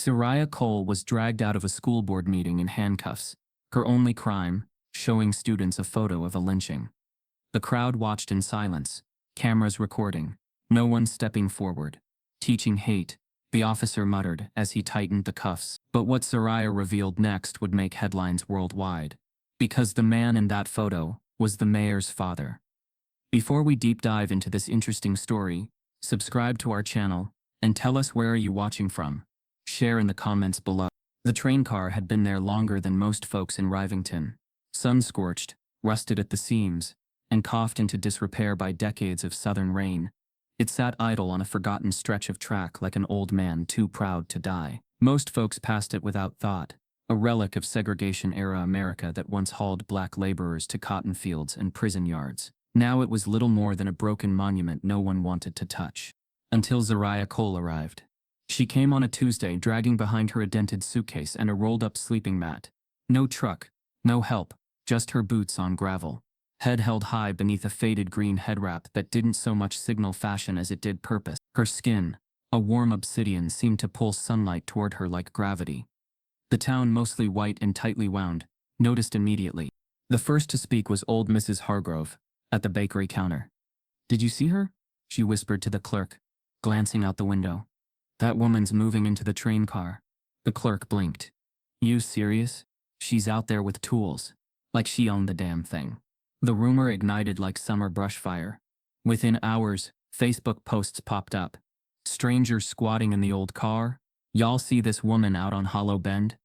Zariah Cole was dragged out of a school board meeting in handcuffs, her only crime, showing students a photo of a lynching. The crowd watched in silence, cameras recording, no one stepping forward. Teaching hate, the officer muttered as he tightened the cuffs. But what Zariah revealed next would make headlines worldwide. Because the man in that photo was the mayor's father. Before we deep dive into this interesting story, subscribe to our channel and tell us where are you watching from. Share in the comments below. The train car had been there longer than most folks in Rivington. Sun-scorched, rusted at the seams, and coughed into disrepair by decades of southern rain. It sat idle on a forgotten stretch of track like an old man too proud to die. Most folks passed it without thought, a relic of segregation-era America that once hauled black laborers to cotton fields and prison yards. Now it was little more than a broken monument no one wanted to touch. Until Zariah Cole arrived. She came on a Tuesday dragging behind her a dented suitcase and a rolled-up sleeping mat. No truck, no help, just her boots on gravel. Head held high beneath a faded green head wrap that didn't so much signal fashion as it did purpose. Her skin, a warm obsidian, seemed to pull sunlight toward her like gravity. The town, mostly white and tightly wound, noticed immediately. The first to speak was old Mrs. Hargrove, at the bakery counter. "Did you see her?" she whispered to the clerk, glancing out the window. "That woman's moving into the train car." The clerk blinked. "You serious? She's out there with tools. Like she owned the damn thing." The rumor ignited like summer brush fire. Within hours, Facebook posts popped up. "Strangers squatting in the old car. Y'all see this woman out on Hollow Bend?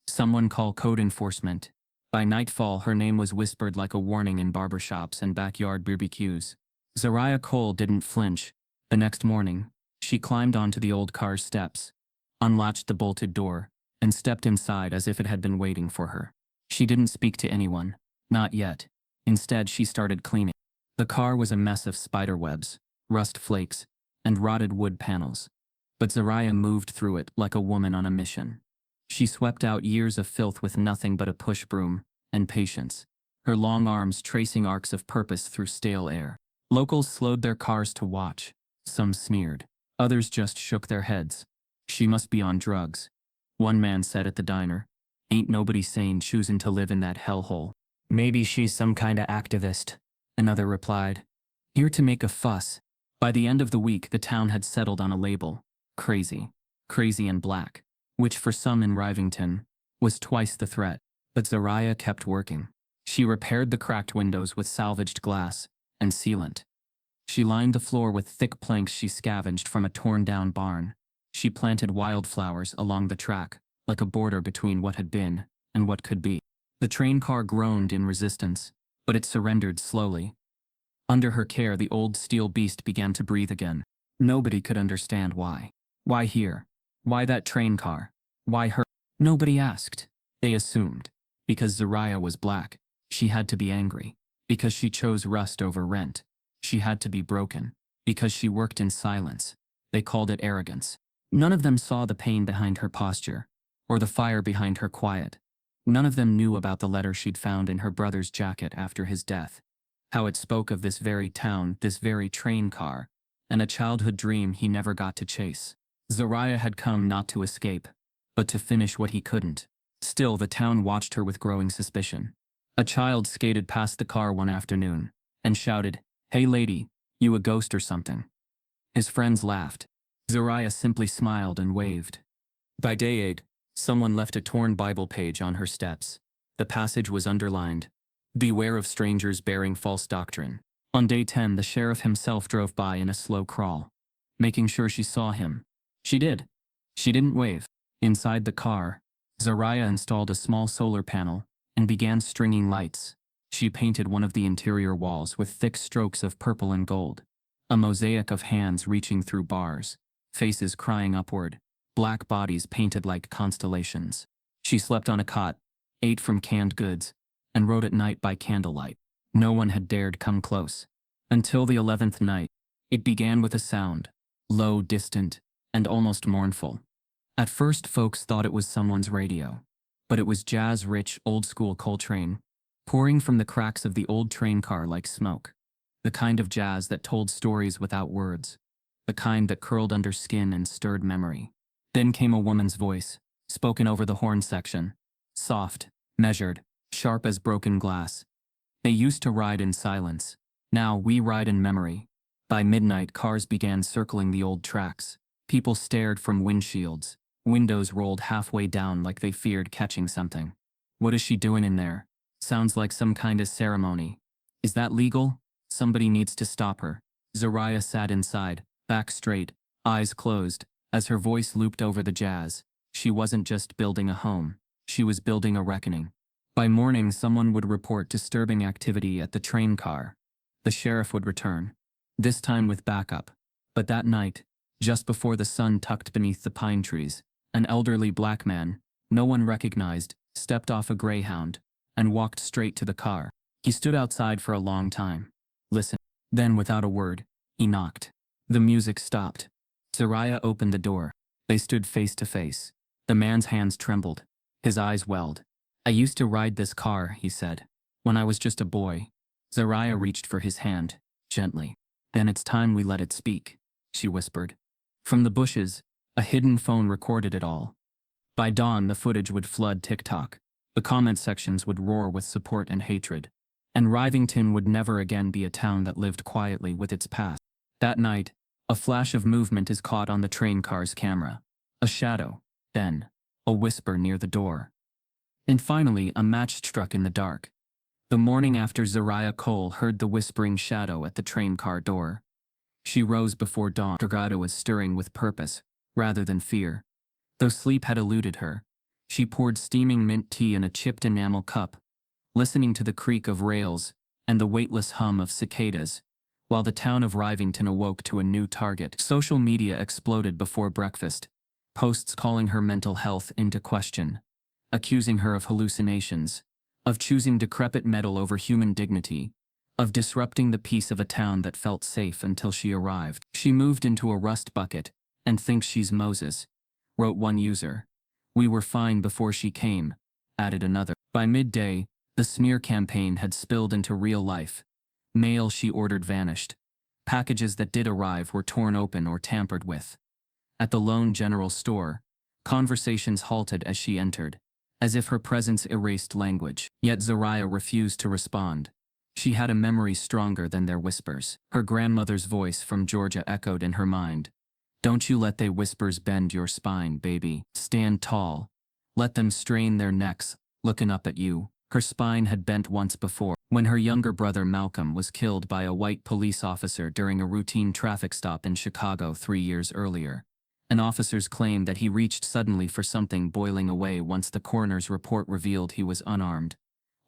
Someone call code enforcement." By nightfall, her name was whispered like a warning in barbershops and backyard barbecues. Zariah Cole didn't flinch. The next morning, she climbed onto the old car's steps, unlatched the bolted door, and stepped inside as if it had been waiting for her. She didn't speak to anyone. Not yet. Instead, she started cleaning. The car was a mess of spider webs, rust flakes, and rotted wood panels. But Zariah moved through it like a woman on a mission. She swept out years of filth with nothing but a push broom and patience, her long arms tracing arcs of purpose through stale air. Locals slowed their cars to watch. Some sneered. Others just shook their heads. "She must be on drugs," one man said at the diner. "Ain't nobody sane choosing to live in that hellhole." "Maybe she's some kinda activist," another replied. "Here to make a fuss." By the end of the week, the town had settled on a label. Crazy. Crazy and black. Which for some in Rivington was twice the threat. But Zariah kept working. She repaired the cracked windows with salvaged glass and sealant. She lined the floor with thick planks she scavenged from a torn-down barn. She planted wildflowers along the track, like a border between what had been and what could be. The train car groaned in resistance, but it surrendered slowly. Under her care, the old steel beast began to breathe again. Nobody could understand why. Why here? Why that train car? Why her? Nobody asked. They assumed. Because Zariah was black, she had to be angry. Because she chose rust over rent, she had to be broken. Because she worked in silence, they called it arrogance. None of them saw the pain behind her posture, or the fire behind her quiet. None of them knew about the letter she'd found in her brother's jacket after his death. How it spoke of this very town, this very train car, and a childhood dream he never got to chase. Zariah had come not to escape, but to finish what he couldn't. Still, the town watched her with growing suspicion. A child skated past the car one afternoon and shouted, "Hey lady, you a ghost or something?" His friends laughed. Zariah simply smiled and waved. By day 8, someone left a torn Bible page on her steps. The passage was underlined, "Beware of strangers bearing false doctrine." On day 10, the sheriff himself drove by in a slow crawl, making sure she saw him. She did. She didn't wave. Inside the car, Zariah installed a small solar panel and began stringing lights. She painted one of the interior walls with thick strokes of purple and gold, a mosaic of hands reaching through bars, faces crying upward, black bodies painted like constellations. She slept on a cot, ate from canned goods, and wrote at night by candlelight. No one had dared come close. Until the 11th night, it began with a sound, low, distant, and almost mournful. At first, folks thought it was someone's radio, but it was jazz-rich, old-school Coltrane, pouring from the cracks of the old train car like smoke. The kind of jazz that told stories without words, the kind that curled under skin and stirred memory. Then came a woman's voice, spoken over the horn section. Soft, measured, sharp as broken glass. They used to ride in silence. Now we ride in memory. By midnight, cars began circling the old tracks. People stared from windshields. Windows rolled halfway down like they feared catching something. What is she doing in there? Sounds like some kind of ceremony. Is that legal? Somebody needs to stop her. Zariah sat inside, back straight, eyes closed, as her voice looped over the jazz. She wasn't just building a home. She was building a reckoning. By morning, someone would report disturbing activity at the train car. The sheriff would return, this time with backup. But that night, just before the sun tucked beneath the pine trees, an elderly black man, no one recognized, stepped off a Greyhound and walked straight to the car. He stood outside for a long time. Listen. Then, without a word, he knocked. The music stopped. Zariah opened the door. They stood face to face. The man's hands trembled. His eyes welled. I used to ride this car, he said, when I was just a boy. Zariah reached for his hand, gently. Then it's time we let it speak, she whispered. From the bushes, a hidden phone recorded it all. By dawn, the footage would flood TikTok. The comment sections would roar with support and hatred. And Rivington would never again be a town that lived quietly with its past. That night, a flash of movement is caught on the train car's camera. A shadow, then, a whisper near the door. And finally, a match struck in the dark. The morning after, Zariah Cole heard the whispering shadow at the train car door. She rose before dawn. Her was stirring with purpose, rather than fear. Though sleep had eluded her, she poured steaming mint tea in a chipped enamel cup, listening to the creak of rails and the weightless hum of cicadas, while the town of Rivington awoke to a new target. Social media exploded before breakfast, posts calling her mental health into question, accusing her of hallucinations, of choosing decrepit metal over human dignity, of disrupting the peace of a town that felt safe until she arrived. She moved into a rust bucket and thinks she's Moses, wrote one user. We were fine before she came, added another. By midday, the smear campaign had spilled into real life. Mail she ordered vanished. Packages that did arrive were torn open or tampered with. At the lone general store, conversations halted as she entered, as if her presence erased language. Yet Zariah refused to respond. She had a memory stronger than their whispers. Her grandmother's voice from Georgia echoed in her mind. Don't you let they whispers bend your spine, baby. Stand tall. Let them strain their necks, looking up at you. Her spine had bent once before, when her younger brother Malcolm was killed by a white police officer during a routine traffic stop in Chicago 3 years earlier. An officer's claim that he reached suddenly for something boiling away once the coroner's report revealed he was unarmed,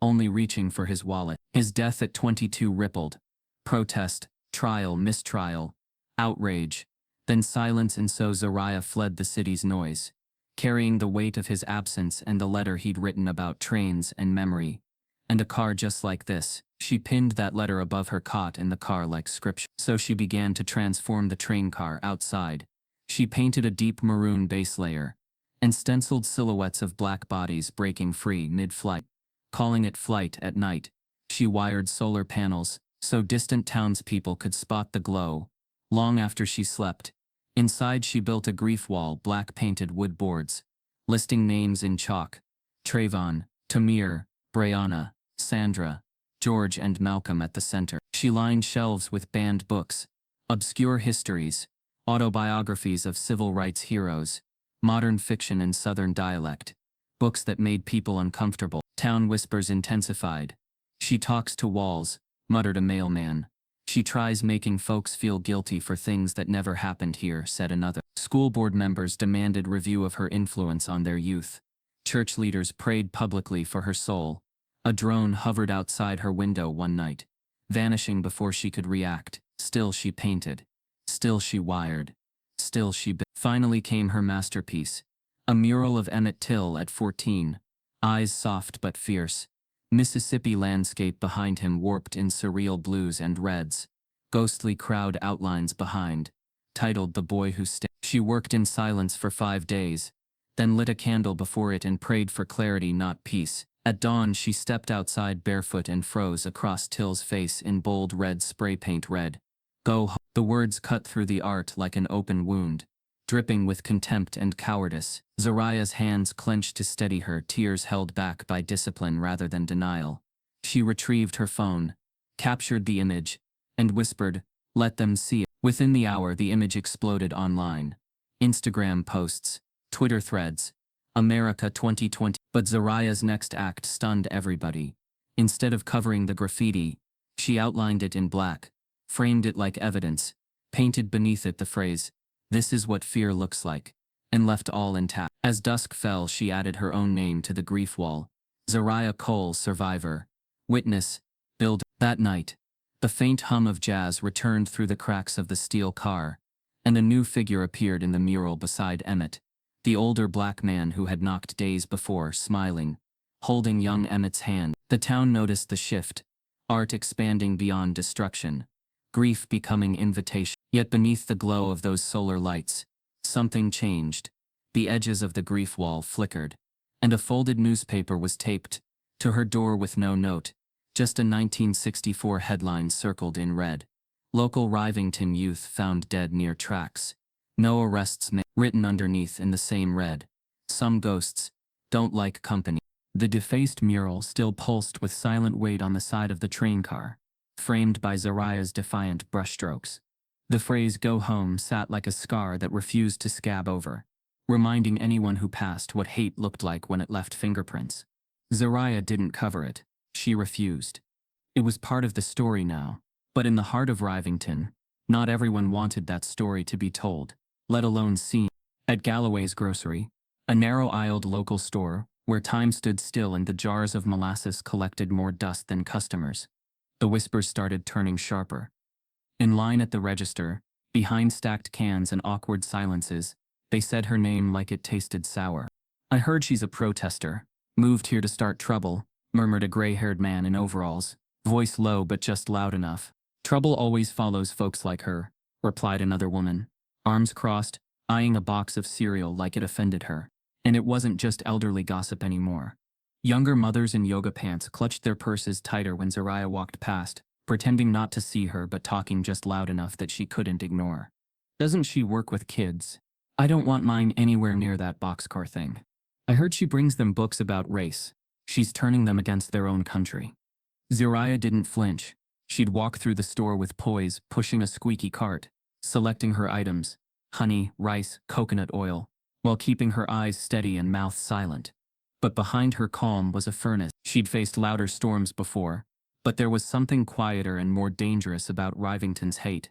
only reaching for his wallet. His death at 22 rippled. Protest, trial, mistrial, outrage, then silence, and so Zariah fled the city's noise, carrying the weight of his absence and the letter he'd written about trains and memory. And a car just like this. She pinned that letter above her cot in the car like scripture. So she began to transform the train car outside. She painted a deep maroon base layer, and stenciled silhouettes of black bodies breaking free mid-flight. Calling it flight at night, she wired solar panels so distant townspeople could spot the glow, long after she slept. Inside she built a grief wall, black-painted wood boards, listing names in chalk: Trayvon, Tamir, Brianna, Sandra, George and Malcolm at the center. She lined shelves with banned books, obscure histories, autobiographies of civil rights heroes, modern fiction in Southern dialect, books that made people uncomfortable. Town whispers intensified. She talks to walls, muttered a mailman. She tries making folks feel guilty for things that never happened here, said another. School board members demanded review of her influence on their youth. Church leaders prayed publicly for her soul. A drone hovered outside her window one night, vanishing before she could react. Still she painted. Still she wired. Still she built. Finally came her masterpiece, a mural of Emmett Till at 14, eyes soft but fierce. Mississippi landscape behind him warped in surreal blues and reds. Ghostly crowd outlines behind, titled The Boy Who Stayed. She worked in silence for 5 days, then lit a candle before it and prayed for clarity, not peace. At dawn she stepped outside barefoot and froze across Till's face in bold red spray paint. Red. Go home. The words cut through the art like an open wound. dripping with contempt and cowardice. Zariah's hands clenched to steady her, tears held back by discipline rather than denial. She retrieved her phone, captured the image, and whispered, "Let them see it." Within the hour, the image exploded online. Instagram posts, Twitter threads, America 2020. But Zariah's next act stunned everybody. Instead of covering the graffiti, she outlined it in black, framed it like evidence, painted beneath it the phrase, "This is what fear looks like," and left all intact. As dusk fell, she added her own name to the grief wall. Zariah Cole, survivor. Witness, builder. That night, the faint hum of jazz returned through the cracks of the steel car, and a new figure appeared in the mural beside Emmett, the older black man who had knocked days before, smiling, holding young Emmett's hand. The town noticed the shift, art expanding beyond destruction, grief becoming invitation. Yet beneath the glow of those solar lights, something changed. The edges of the grief wall flickered, and a folded newspaper was taped to her door with no note, just a 1964 headline circled in red. Local Rivington youth found dead near tracks. No arrests made. Written underneath in the same red, "Some ghosts don't like company." The defaced mural still pulsed with silent weight on the side of the train car, framed by Zariah's defiant brushstrokes. The phrase "go home" sat like a scar that refused to scab over, reminding anyone who passed what hate looked like when it left fingerprints. Zariah didn't cover it. She refused. It was part of the story now. But in the heart of Rivington, not everyone wanted that story to be told, let alone seen. At Galloway's Grocery, a narrow-aisled local store where time stood still and the jars of molasses collected more dust than customers, the whispers started turning sharper. In line at the register, behind stacked cans and awkward silences, they said her name like it tasted sour. "I heard she's a protester. Moved here to start trouble," murmured a gray-haired man in overalls, voice low but just loud enough. "Trouble always follows folks like her," replied another woman, arms crossed, eyeing a box of cereal like it offended her. And it wasn't just elderly gossip anymore. Younger mothers in yoga pants clutched their purses tighter when Zariah walked past, pretending not to see her but talking just loud enough that she couldn't ignore. "Doesn't she work with kids? I don't want mine anywhere near that boxcar thing. I heard she brings them books about race. She's turning them against their own country." Zariah didn't flinch. She'd walk through the store with poise, pushing a squeaky cart, selecting her items, honey, rice, coconut oil, while keeping her eyes steady and mouth silent. But behind her calm was a furnace. She'd faced louder storms before, but there was something quieter and more dangerous about Rivington's hate.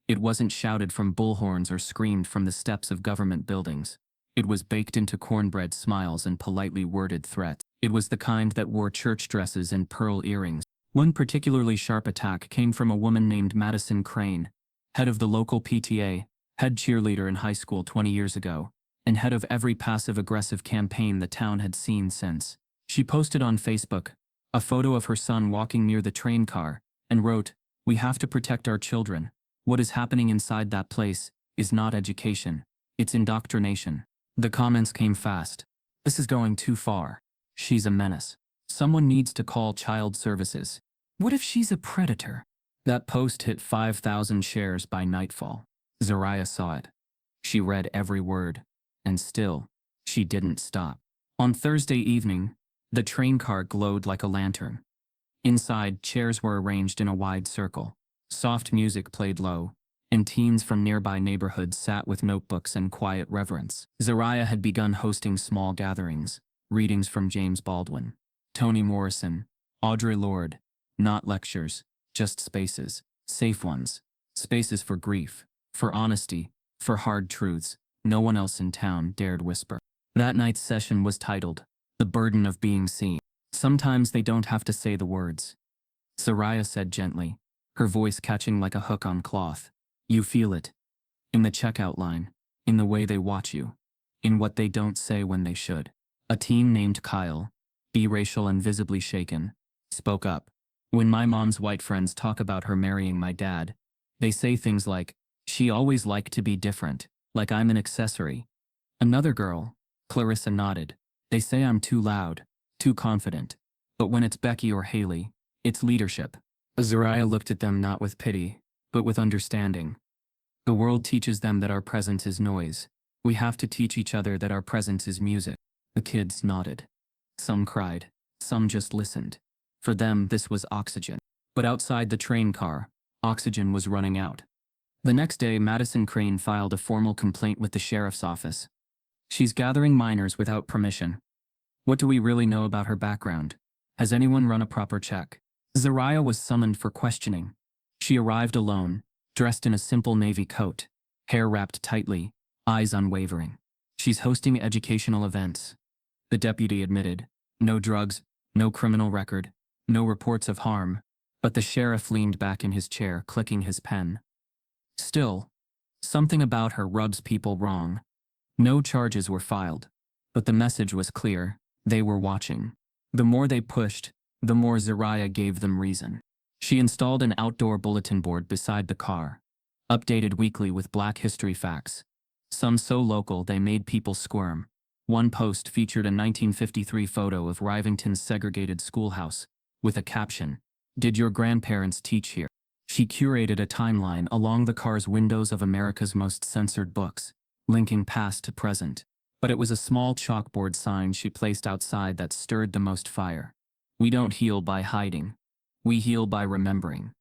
It wasn't shouted from bullhorns or screamed from the steps of government buildings. It was baked into cornbread smiles and politely worded threats. It was the kind that wore church dresses and pearl earrings. One particularly sharp attack came from a woman named Madison Crane, head of the local PTA, head cheerleader in high school 20 years ago, and head of every passive-aggressive campaign the town had seen since. She posted on Facebook a photo of her son walking near the train car and wrote, "We have to protect our children. What is happening inside that place is not education, it's indoctrination." The comments came fast. "This is going too far. She's a menace. Someone needs to call child services. What if she's a predator?" That post hit 5,000 shares by nightfall. Zariah saw it. She read every word. And still, she didn't stop. On Thursday evening, the train car glowed like a lantern. Inside, chairs were arranged in a wide circle. Soft music played low, and teens from nearby neighborhoods sat with notebooks and quiet reverence. Zariah had begun hosting small gatherings, readings from James Baldwin, Toni Morrison, Audre Lorde, not lectures, just spaces, safe ones, spaces for grief, for honesty, for hard truths no one else in town dared whisper. That night's session was titled, "The Burden of Being Seen." Sometimes they don't have to say the words. Zariah said gently, her voice catching like a hook on cloth. "You feel it. In the checkout line, in the way they watch you, in what they don't say when they should." A teen named Kyle, biracial and visibly shaken, spoke up. "When my mom's white friends talk about her marrying my dad, they say things like, 'She always liked to be different, like I'm an accessory.'" Another girl, Clarissa, nodded. "They say I'm too loud, too confident. But when it's Becky or Haley, it's leadership." Zariah looked at them not with pity, but with understanding. The world teaches them that our presence is noise, We have to teach each other that our presence is music. The kids nodded. Some cried. Some just listened. For them, this was oxygen. But outside the train car, oxygen was running out. The next day, Madison Crane filed a formal complaint with the sheriff's office. She's gathering minors without permission. What do we really know about her background? Has anyone run a proper check? Zariah was summoned for questioning. She arrived alone, dressed in a simple navy coat, hair wrapped tightly, eyes unwavering. She's hosting educational events. The deputy admitted. No drugs, no criminal record, no reports of harm. But the sheriff leaned back in his chair, clicking his pen. Still, something about her rubs people wrong. No charges were filed. But the message was clear. They were watching. The more they pushed, the more Zariah gave them reason. She installed an outdoor bulletin board beside the car, updated weekly with Black history facts, some so local they made people squirm. One post featured a 1953 photo of Rivington's segregated schoolhouse, with a caption, "Did your grandparents teach here?" She curated a timeline along the car's windows of America's most censored books, linking past to present. But it was a small chalkboard sign she placed outside that stirred the most fire. We don't heal by hiding. We heal by remembering.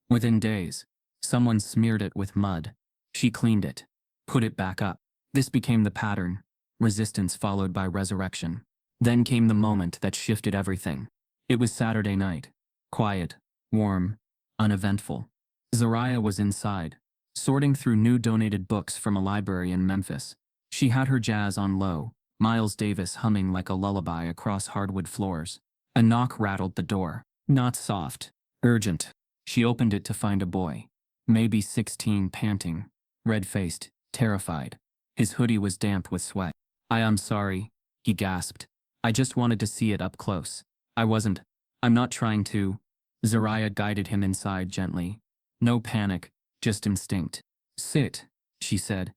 Within days, someone smeared it with mud. She cleaned it, put it back up. This became the pattern. Resistance followed by resurrection. Then came the moment that shifted everything. It was Saturday night. Quiet, warm, uneventful. Zariah was inside, sorting through new donated books from a library in Memphis. She had her jazz on low, Miles Davis humming like a lullaby across hardwood floors. A knock rattled the door. Not soft, urgent. She opened it to find a boy. Maybe 16, panting, red-faced, terrified. His hoodie was damp with sweat. I'm sorry," he gasped. "I just wanted to see it up close. I'm not trying to." Zariah guided him inside gently. No panic, just instinct. "Sit," she said.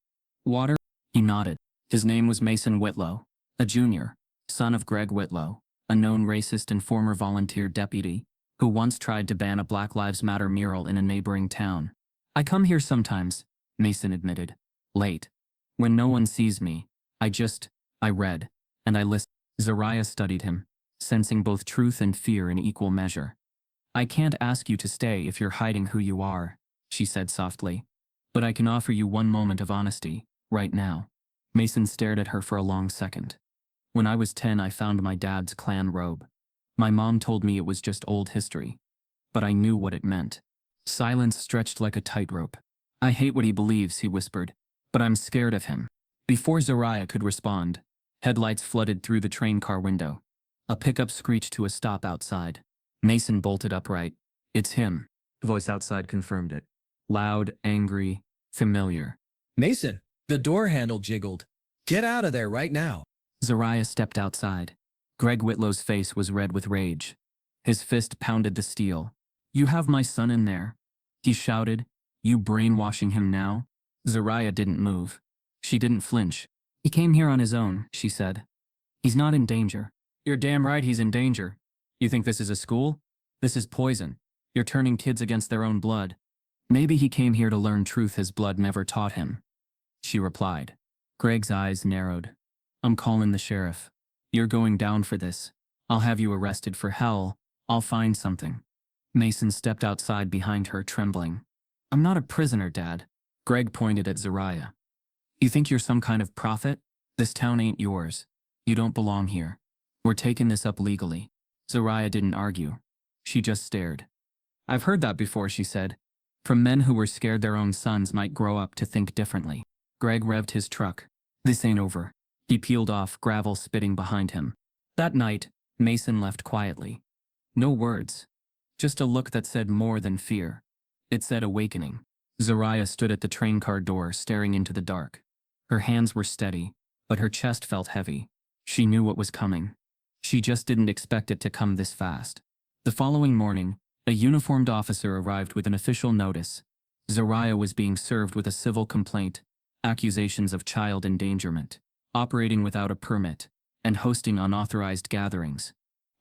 "Water?" He nodded. His name was Mason Whitlow, a junior, son of Greg Whitlow, a known racist and former volunteer deputy, who once tried to ban a Black Lives Matter mural in a neighboring town. "I come here sometimes," Mason admitted. "Late. When no one sees me. I read, and I listened." Zariah studied him, sensing both truth and fear in equal measure. "I can't ask you to stay if you're hiding who you are," she said softly. "But I can offer you one moment of honesty, right now." Mason stared at her for a long second. "When I was 10, I found my dad's Klan robe. My mom told me it was just old history. But I knew what it meant." Silence stretched like a tightrope. "I hate what he believes," he whispered. "But I'm scared of him." Before Zariah could respond, headlights flooded through the train car window. A pickup screeched to a stop outside. Mason bolted upright. "It's him." The voice outside confirmed it. Loud, angry, familiar. "Mason!" The door handle jiggled. "Get out of there right now." Zariah stepped outside. Greg Whitlow's face was red with rage. His fist pounded the steel. "You have my son in there," he shouted. "You brainwashing him now?" Zariah didn't move. She didn't flinch. "He came here on his own," she said. "He's not in danger." "You're damn right he's in danger. You think this is a school? This is poison. You're turning kids against their own blood." "Maybe he came here to learn truth his blood never taught him," she replied. Greg's eyes narrowed. "I'm calling the sheriff. You're going down for this. I'll have you arrested for hell. I'll find something." Mason stepped outside behind her, trembling. "I'm not a prisoner, Dad." Greg pointed at Zariah. "You think you're some kind of prophet? This town ain't yours. You don't belong here. We're taking this up legally." Zariah didn't argue. She just stared. "I've heard that before," she said. "From men who were scared their own sons might grow up to think differently." Greg revved his truck. "This ain't over." He peeled off, gravel spitting behind him. That night, Mason left quietly. No words. Just a look that said more than fear. It said awakening. Zariah stood at the train car door, staring into the dark. Her hands were steady, but her chest felt heavy. She knew what was coming. She just didn't expect it to come this fast. The following morning, a uniformed officer arrived with an official notice. Zariah was being served with a civil complaint, accusations of child endangerment, operating without a permit, and hosting unauthorized gatherings.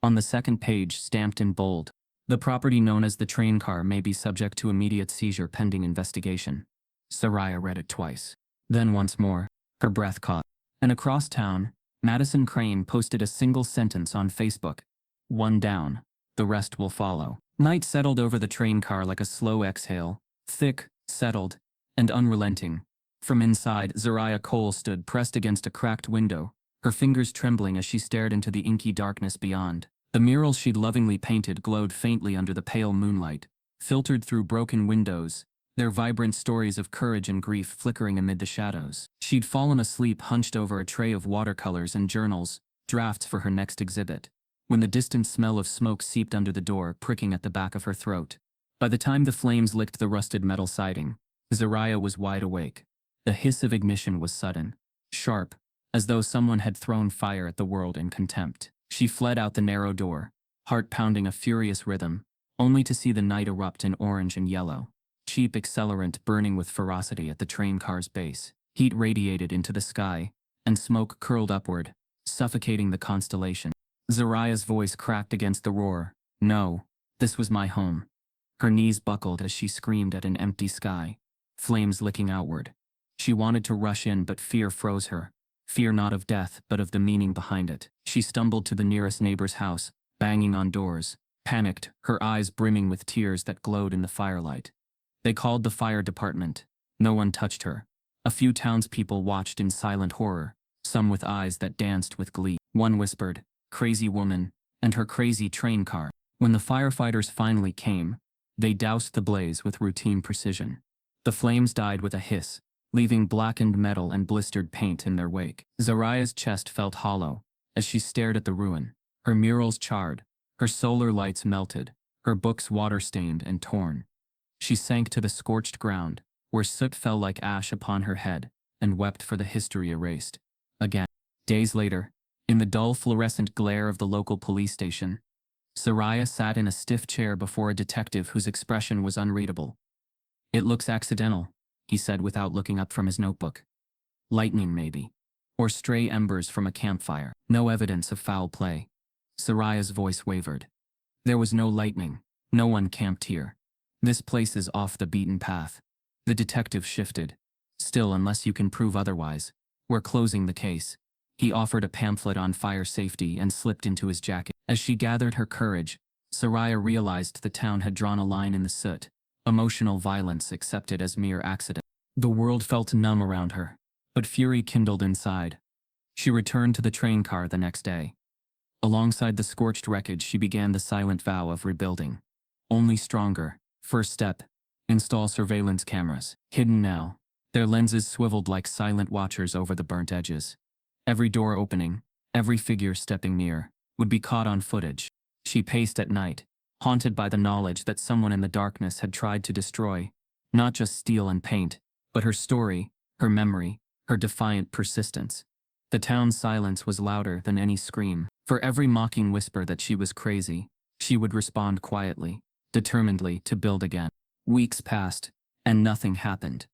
On the second page, stamped in bold, "The property known as the train car may be subject to immediate seizure pending investigation." Zariah read it twice. Then once more. Her breath caught. And across town, Madison Crane posted a single sentence on Facebook. One down. The rest will follow. Night settled over the train car like a slow exhale, thick, settled, and unrelenting. From inside, Zariah Cole stood pressed against a cracked window, her fingers trembling as she stared into the inky darkness beyond. The murals she'd lovingly painted glowed faintly under the pale moonlight, filtered through broken windows, their vibrant stories of courage and grief flickering amid the shadows. She'd fallen asleep hunched over a tray of watercolors and journals, drafts for her next exhibit, when the distant smell of smoke seeped under the door, pricking at the back of her throat. By the time the flames licked the rusted metal siding, Zariah was wide awake. The hiss of ignition was sudden, sharp, as though someone had thrown fire at the world in contempt. She fled out the narrow door, heart pounding a furious rhythm, only to see the night erupt in orange and yellow, cheap accelerant burning with ferocity at the train car's base. Heat radiated into the sky, and smoke curled upward, suffocating the constellation. Zariah's voice cracked against the roar. No, this was my home. Her knees buckled as she screamed at an empty sky, flames licking outward. She wanted to rush in, but fear froze her. Fear not of death, but of the meaning behind it. She stumbled to the nearest neighbor's house, banging on doors, panicked, her eyes brimming with tears that glowed in the firelight. They called the fire department. No one touched her. A few townspeople watched in silent horror, some with eyes that danced with glee. One whispered, "Crazy woman," and her crazy train car. When the firefighters finally came, they doused the blaze with routine precision. The flames died with a hiss, leaving blackened metal and blistered paint in their wake. Zariah's chest felt hollow as she stared at the ruin. Her murals charred, her solar lights melted, her books water-stained and torn. She sank to the scorched ground, where soot fell like ash upon her head, and wept for the history erased. Again. Days later, in the dull fluorescent glare of the local police station, Zariah sat in a stiff chair before a detective whose expression was unreadable. "It looks accidental," he said without looking up from his notebook. "Lightning, maybe. Or stray embers from a campfire. No evidence of foul play." Zariah's voice wavered. "There was no lightning. No one camped here. This place is off the beaten path." The detective shifted. "Still, unless you can prove otherwise, we're closing the case." He offered a pamphlet on fire safety and slipped into his jacket. As she gathered her courage, Zariah realized the town had drawn a line in the soot. Emotional violence accepted as mere accident. The world felt numb around her, but fury kindled inside. She returned to the train car the next day. Alongside the scorched wreckage, she began the silent vow of rebuilding. Only stronger. First step: install surveillance cameras. Hidden now, their lenses swiveled like silent watchers over the burnt edges. Every door opening, every figure stepping near, would be caught on footage. She paced at night, haunted by the knowledge that someone in the darkness had tried to destroy, not just steel and paint, but her story, her memory, her defiant persistence. The town's silence was louder than any scream. For every mocking whisper that she was crazy, she would respond quietly, determinedly to build again. Weeks passed, and nothing happened.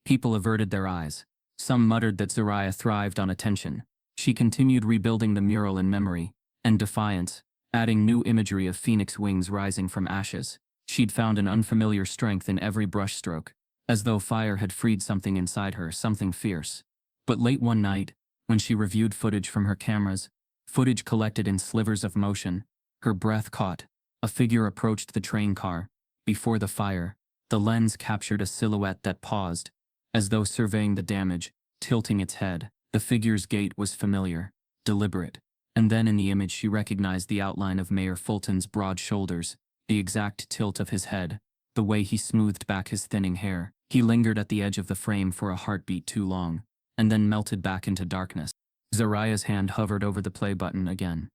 People averted their eyes. Some muttered that Zariah thrived on attention. She continued rebuilding the mural in memory and defiance, adding new imagery of phoenix wings rising from ashes. She'd found an unfamiliar strength in every brushstroke, as though fire had freed something inside her, something fierce. But late one night, when she reviewed footage from her cameras, footage collected in slivers of motion, her breath caught. A figure approached the train car. Before the fire, the lens captured a silhouette that paused, as though surveying the damage, tilting its head. The figure's gait was familiar, deliberate, and then in the image she recognized the outline of Mayor Fulton's broad shoulders, the exact tilt of his head, the way he smoothed back his thinning hair. He lingered at the edge of the frame for a heartbeat too long, and then melted back into darkness. Zariah's hand hovered over the play button again.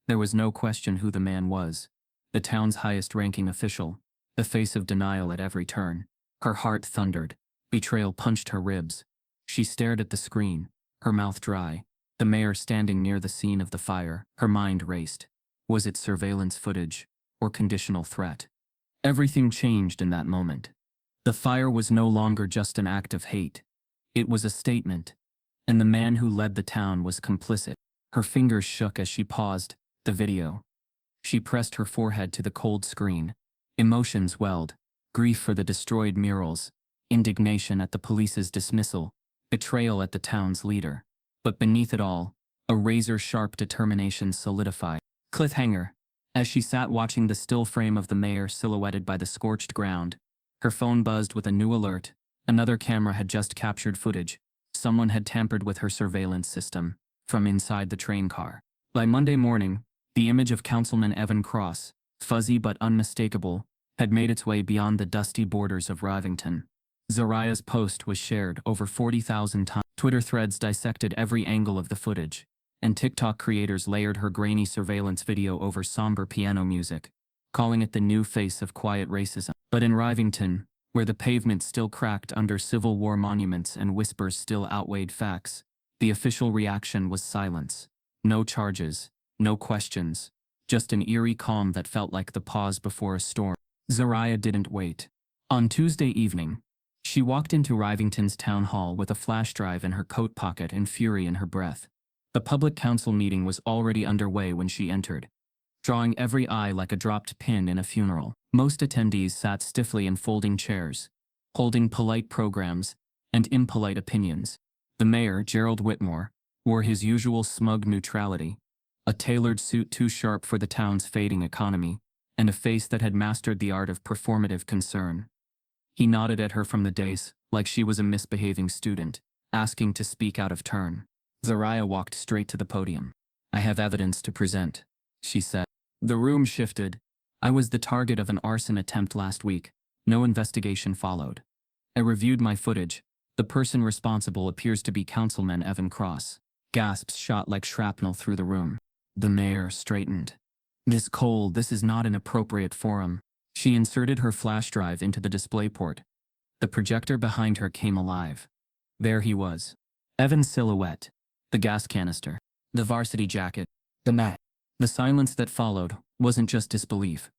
There was no question who the man was. The town's highest-ranking official, the face of denial at every turn. Her heart thundered. Betrayal punched her ribs. She stared at the screen, her mouth dry. The mayor standing near the scene of the fire. Her mind raced. Was it surveillance footage, or conditional threat? Everything changed in that moment. The fire was no longer just an act of hate. It was a statement. And the man who led the town was complicit. Her fingers shook as she paused the video. She pressed her forehead to the cold screen. Emotions welled. Grief for the destroyed murals, indignation at the police's dismissal, betrayal at the town's leader. But beneath it all, a razor-sharp determination solidified. Cliffhanger. As she sat watching the still frame of the mayor silhouetted by the scorched ground, her phone buzzed with a new alert. Another camera had just captured footage. Someone had tampered with her surveillance system from inside the train car. By Monday morning, the image of Councilman Evan Cross, fuzzy but unmistakable, had made its way beyond the dusty borders of Rivington. Zariah's post was shared over 40,000 times. Twitter threads dissected every angle of the footage, and TikTok creators layered her grainy surveillance video over somber piano music, calling it the new face of quiet racism. But in Rivington, where the pavement still cracked under Civil War monuments and whispers still outweighed facts, the official reaction was silence. No charges, no questions, just an eerie calm that felt like the pause before a storm. Zariah didn't wait. On Tuesday evening, she walked into Rivington's town hall with a flash drive in her coat pocket and fury in her breath. The public council meeting was already underway when she entered, drawing every eye like a dropped pin in a funeral. Most attendees sat stiffly in folding chairs, holding polite programs and impolite opinions. The mayor, Gerald Whitmore, wore his usual smug neutrality, a tailored suit too sharp for the town's fading economy, and a face that had mastered the art of performative concern. He nodded at her from the dais, like she was a misbehaving student, asking to speak out of turn. Zariah walked straight to the podium. "I have evidence to present," she said. The room shifted. "I was the target of an arson attempt last week. No investigation followed. I reviewed my footage. The person responsible appears to be Councilman Evan Cross." Gasps shot like shrapnel through the room. The mayor straightened. "Miss Cole, this is not an appropriate forum." She inserted her flash drive into the display port. The projector behind her came alive. There he was. Evan's silhouette. The gas canister. The varsity jacket. The mat. The silence that followed wasn't just disbelief.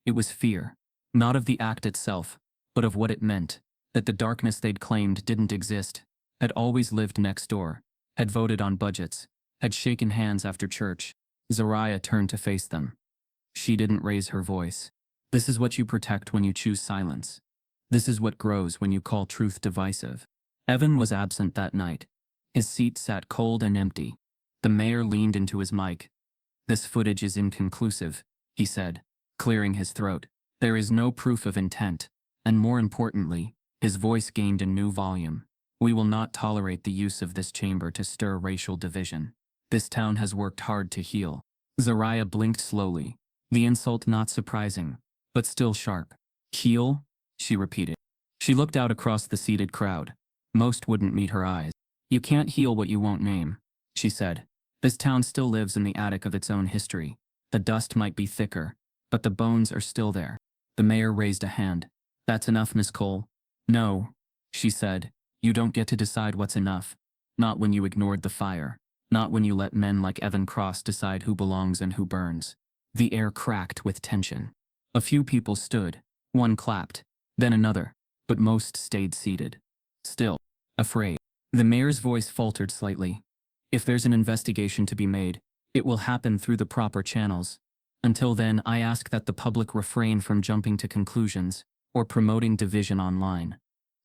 It was fear. Not of the act itself, but of what it meant. That the darkness they'd claimed didn't exist, had always lived next door, had voted on budgets, had shaken hands after church. Zariah turned to face them. She didn't raise her voice. "This is what you protect when you choose silence. This is what grows when you call truth divisive." Evan was absent that night. His seat sat cold and empty. The mayor leaned into his mic. "This footage is inconclusive," he said, clearing his throat. "There is no proof of intent." And more importantly, his voice gained a new volume. "We will not tolerate the use of this chamber to stir racial division. This town has worked hard to heal." Zariah blinked slowly, the insult not surprising, but still sharp. "Heal?" she repeated. She looked out across the seated crowd. Most wouldn't meet her eyes. "You can't heal what you won't name," she said. "This town still lives in the attic of its own history. The dust might be thicker, but the bones are still there." The mayor raised a hand. "That's enough, Miss Cole." "No," she said. "You don't get to decide what's enough. Not when you ignored the fire. Not when you let men like Evan Cross decide who belongs and who burns." The air cracked with tension. A few people stood. One clapped, then another, but most stayed seated. Still, afraid. The mayor's voice faltered slightly. "If there's an investigation to be made, it will happen through the proper channels. Until then, I ask that the public refrain from jumping to conclusions or promoting division online."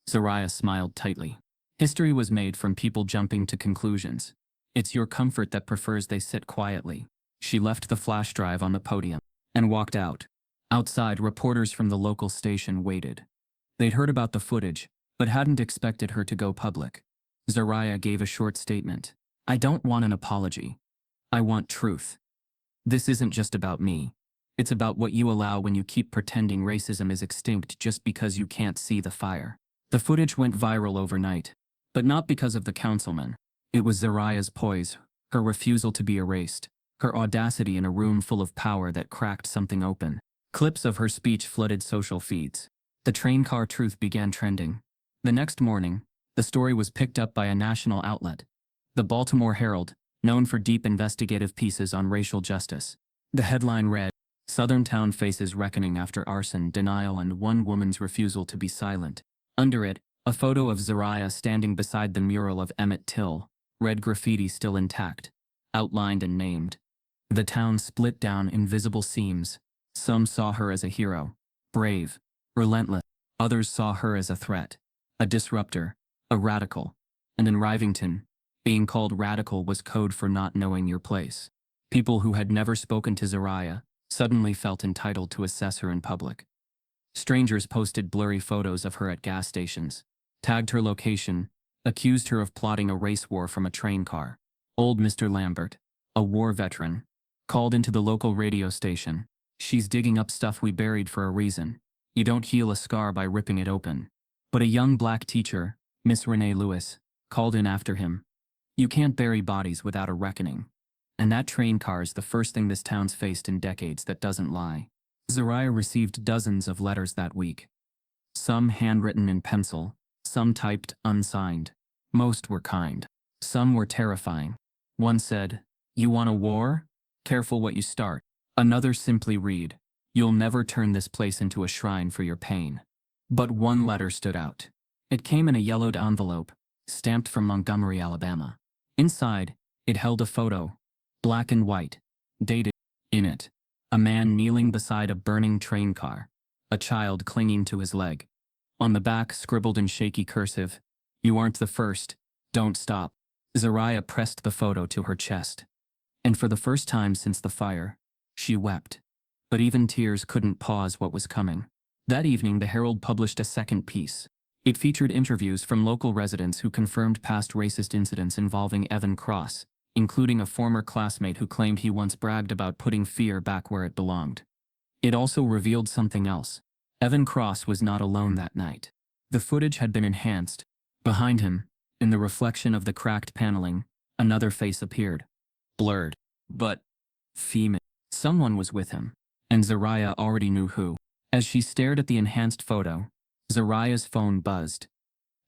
Zariah smiled tightly. "History was made from people jumping to conclusions. It's your comfort that prefers they sit quietly." She left the flash drive on the podium and walked out. Outside, reporters from the local station waited. They'd heard about the footage, but hadn't expected her to go public. Zariah gave a short statement. "I don't want an apology. I want truth. This isn't just about me. It's about what you allow when you keep pretending racism is extinct just because you can't see the fire." The footage went viral overnight, but not because of the councilman. It was Zariah's poise, her refusal to be erased, her audacity in a room full of power that cracked something open. Clips of her speech flooded social feeds. The train car truth began trending. The next morning, the story was picked up by a national outlet, the Baltimore Herald, known for deep investigative pieces on racial justice. The headline read, "Southern Town Faces Reckoning After Arson, Denial and One Woman's Refusal to Be Silent." Under it, a photo of Zariah standing beside the mural of Emmett Till, red graffiti still intact, outlined and named. The town split down invisible seams. Some saw her as a hero, brave, relentless. Others saw her as a threat, a disruptor, a radical. And in Rivington, being called radical was code for not knowing your place. People who had never spoken to Zariah suddenly felt entitled to assess her in public. Strangers posted blurry photos of her at gas stations, tagged her location, accused her of plotting a race war from a train car. Old Mr. Lambert, a war veteran, called into the local radio station. "She's digging up stuff we buried for a reason. You don't heal a scar by ripping it open." But a young black teacher, Miss Renee Lewis, called in after him. "You can't bury bodies without a reckoning." And that train car is the first thing this town's faced in decades that doesn't lie. Zariah received dozens of letters that week. Some handwritten in pencil, some typed unsigned. Most were kind. Some were terrifying. One said, "You want a war? Careful what you start." Another simply read, "You'll never turn this place into a shrine for your pain." But one letter stood out. It came in a yellowed envelope, stamped from Montgomery, Alabama. Inside, it held a photo, black and white, dated. In it, a man kneeling beside a burning train car, a child clinging to his leg. On the back, scribbled in shaky cursive, "You aren't the first, don't stop." Zariah pressed the photo to her chest. And for the first time since the fire, she wept. But even tears couldn't pause what was coming. That evening, the Herald published a second piece. It featured interviews from local residents who confirmed past racist incidents involving Evan Cross, including a former classmate who claimed he once bragged about putting fear back where it belonged. It also revealed something else. Evan Cross was not alone that night. The footage had been enhanced. Behind him, in the reflection of the cracked paneling, another face appeared. Blurred, but female. Someone was with him, and Zariah already knew who. As she stared at the enhanced photo, Zariah's phone buzzed.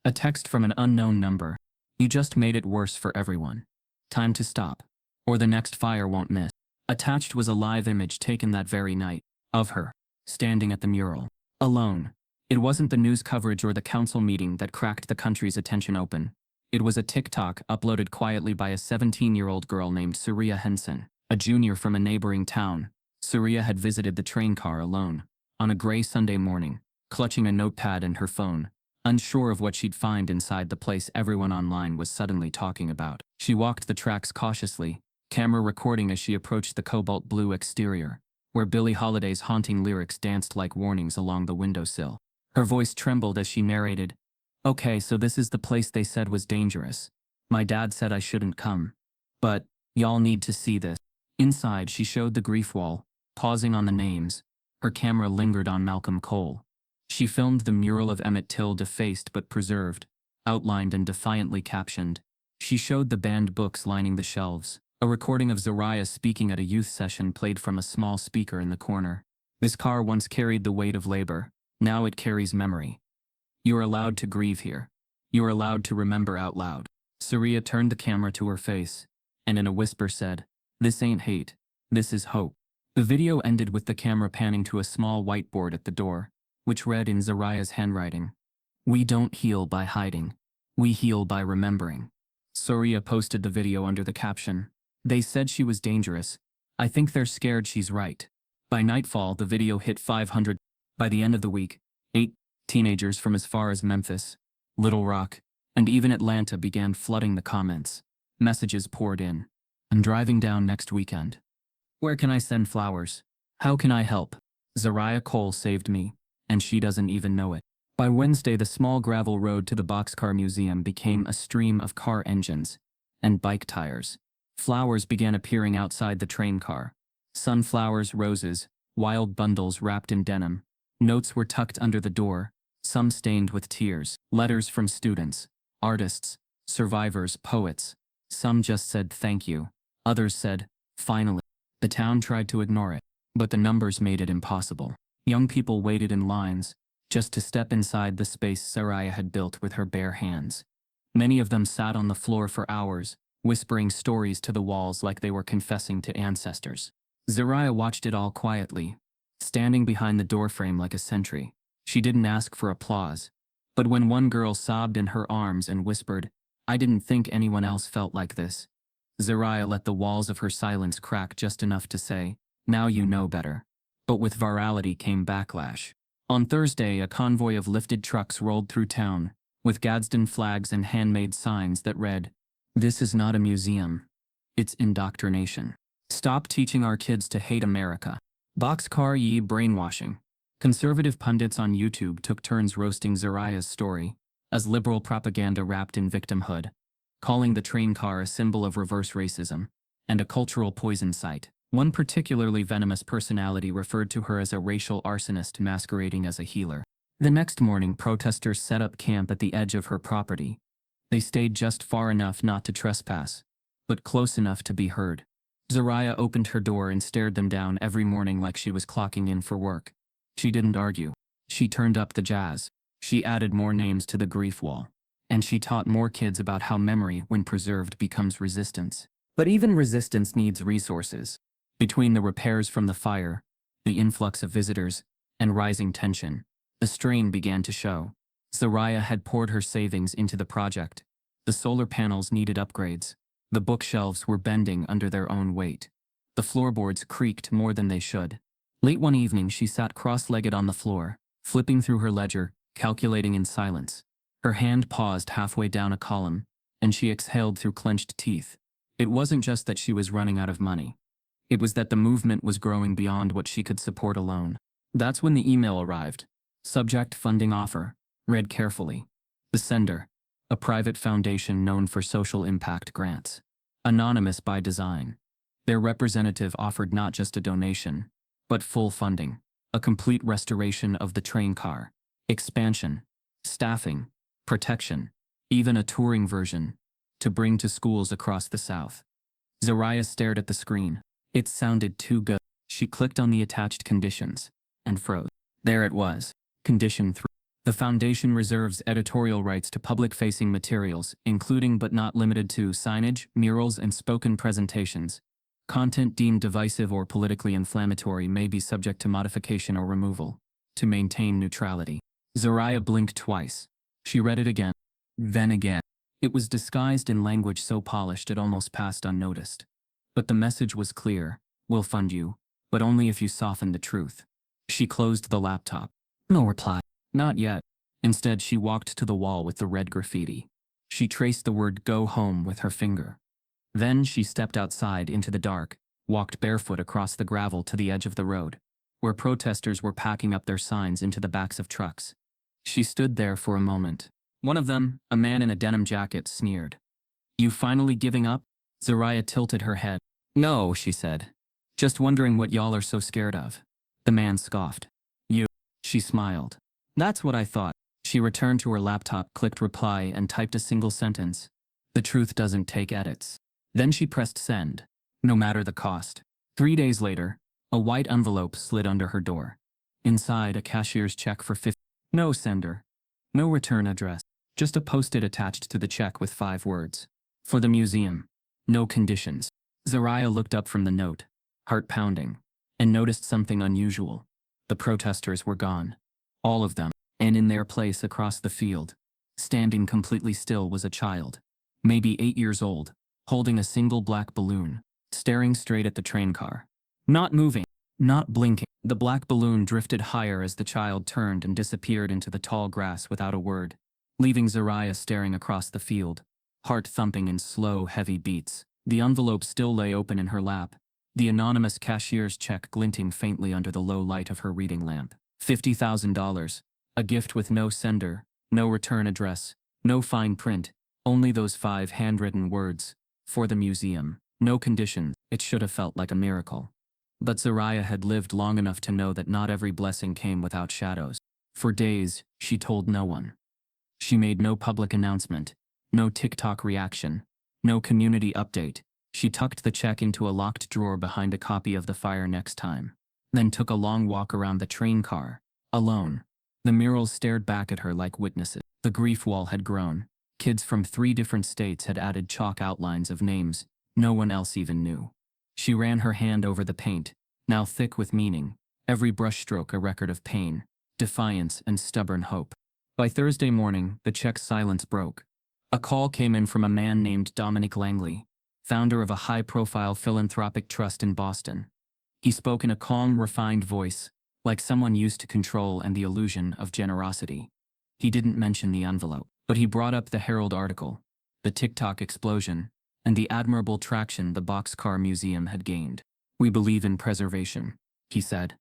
A text from an unknown number. "You just made it worse for everyone. Time to stop, or the next fire won't miss." Attached was a live image taken that very night, of her, standing at the mural, alone. It wasn't the news coverage or the council meeting that cracked the country's attention open. It was a TikTok uploaded quietly by a 17-year-old girl named Zariah Henson, a junior from a neighboring town. Zariah had visited the train car alone, on a gray Sunday morning, clutching a notepad and her phone, unsure of what she'd find inside the place everyone online was suddenly talking about. She walked the tracks cautiously, camera recording as she approached the cobalt blue exterior, where Billie Holiday's haunting lyrics danced like warnings along the windowsill. Her voice trembled as she narrated, "Okay, so this is the place they said was dangerous. My dad said I shouldn't come. But y'all need to see this." Inside, she showed the grief wall, pausing on the names. Her camera lingered on Malcolm Cole. She filmed the mural of Emmett Till, defaced but preserved, outlined and defiantly captioned. She showed the banned books lining the shelves. A recording of Zariah speaking at a youth session played from a small speaker in the corner. "This car once carried the weight of labor. Now it carries memory. You are allowed to grieve here. You are allowed to remember out loud." Zariah turned the camera to her face, and in a whisper said, "This ain't hate. This is hope." The video ended with the camera panning to a small whiteboard at the door, which read in Zariah's handwriting, "We don't heal by hiding. We heal by remembering." Zariah posted the video under the caption, "They said she was dangerous. I think they're scared she's right." By nightfall, the video hit 500. By the end of the week, 8 teenagers from as far as Memphis, Little Rock, and even Atlanta began flooding the comments. Messages poured in. "I'm driving down next weekend. Where can I send flowers? How can I help? Zariah Cole saved me, and she doesn't even know it." By Wednesday, the small gravel road to the Boxcar Museum became a stream of car engines and bike tires. Flowers began appearing outside the train car. Sunflowers, roses, wild bundles wrapped in denim. Notes were tucked under the door, some stained with tears. Letters from students, artists, survivors, poets. Some just said thank you. Others said, finally. The town tried to ignore it, but the numbers made it impossible. Young people waited in lines, just to step inside the space Zariah had built with her bare hands. Many of them sat on the floor for hours, whispering stories to the walls like they were confessing to ancestors. Zariah watched it all quietly, standing behind the doorframe like a sentry. She didn't ask for applause, but when one girl sobbed in her arms and whispered, "I didn't think anyone else felt like this," Zariah let the walls of her silence crack just enough to say, "Now you know better." But with virality came backlash. On Thursday, a convoy of lifted trucks rolled through town, with Gadsden flags and handmade signs that read, "This is not a museum. It's indoctrination. Stop teaching our kids to hate America." Boxcar ye brainwashing. Conservative pundits on YouTube took turns roasting Zariah's story as liberal propaganda wrapped in victimhood, calling the train car a symbol of reverse racism and a cultural poison site. One particularly venomous personality referred to her as a racial arsonist masquerading as a healer. The next morning, protesters set up camp at the edge of her property. They stayed just far enough not to trespass, but close enough to be heard. Zariah opened her door and stared them down every morning like she was clocking in for work. She didn't argue. She turned up the jazz. She added more names to the grief wall. And she taught more kids about how memory, when preserved, becomes resistance. But even resistance needs resources. Between the repairs from the fire, the influx of visitors, and rising tension, the strain began to show. Zariah had poured her savings into the project. The solar panels needed upgrades. The bookshelves were bending under their own weight. The floorboards creaked more than they should. Late one evening, she sat cross-legged on the floor, flipping through her ledger, calculating in silence. Her hand paused halfway down a column, and she exhaled through clenched teeth. It wasn't just that she was running out of money. It was that the movement was growing beyond what she could support alone. That's when the email arrived. Subject: funding offer. Read carefully. The sender: a private foundation known for social impact grants. Anonymous by design. Their representative offered not just a donation, but full funding. A complete restoration of the train car. Expansion. Staffing. Protection. Even a touring version. To bring to schools across the South. Zariah stared at the screen. It sounded too good. She clicked on the attached conditions and froze. There it was. Condition 3. The foundation reserves editorial rights to public-facing materials, including but not limited to signage, murals, and spoken presentations. Content deemed divisive or politically inflammatory may be subject to modification or removal. To maintain neutrality. Zariah blinked twice. She read it again. Then again. It was disguised in language so polished it almost passed unnoticed. But the message was clear: we'll fund you, but only if you soften the truth. She closed the laptop. No reply. Not yet. Instead, she walked to the wall with the red graffiti. She traced the word "go home" with her finger. Then she stepped outside into the dark, walked barefoot across the gravel to the edge of the road, where protesters were packing up their signs into the backs of trucks. She stood there for a moment. One of them, a man in a denim jacket, sneered. "You finally giving up?" Zariah tilted her head. "No," she said. "Just wondering what y'all are so scared of." The man scoffed. "You." She smiled. "That's what I thought." She returned to her laptop, clicked reply, and typed a single sentence. "The truth doesn't take edits." Then she pressed send, no matter the cost. 3 days later, a white envelope slid under her door. Inside, a cashier's check for $50. No sender. No return address. Just a post-it attached to the check with 5 words. For the museum. No conditions. Zariah looked up from the note, heart pounding, and noticed something unusual. The protesters were gone. All of them. And in their place across the field, standing completely still, was a child. Maybe 8 years old, holding a single black balloon, staring straight at the train car. Not moving. Not blinking. The black balloon drifted higher as the child turned and disappeared into the tall grass without a word, leaving Zariah staring across the field, heart thumping in slow, heavy beats. The envelope still lay open in her lap, the anonymous cashier's check glinting faintly under the low light of her reading lamp. $50,000. A gift with no sender, no return address, no fine print, only those 5 handwritten words. For the museum. No conditions. It should have felt like a miracle. But Zariah had lived long enough to know that not every blessing came without shadows. For days, she told no one. She made no public announcement, no TikTok reaction, no community update. She tucked the check into a locked drawer behind a copy of The Fire Next Time, then took a long walk around the train car, alone. The murals stared back at her like witnesses. The grief wall had grown. Kids from 3 different states had added chalk outlines of names no one else even knew. She ran her hand over the paint, now thick with meaning, every brushstroke a record of pain, defiance, and stubborn hope. By Thursday morning, the check's silence broke. A call came in from a man named Dominic Langley, founder of a high-profile philanthropic trust in Boston. He spoke in a calm, refined voice, like someone used to control and the illusion of generosity. He didn't mention the envelope. But he brought up the Herald article, the TikTok explosion, and the admirable traction the Boxcar Museum had gained. We believe in preservation, he said.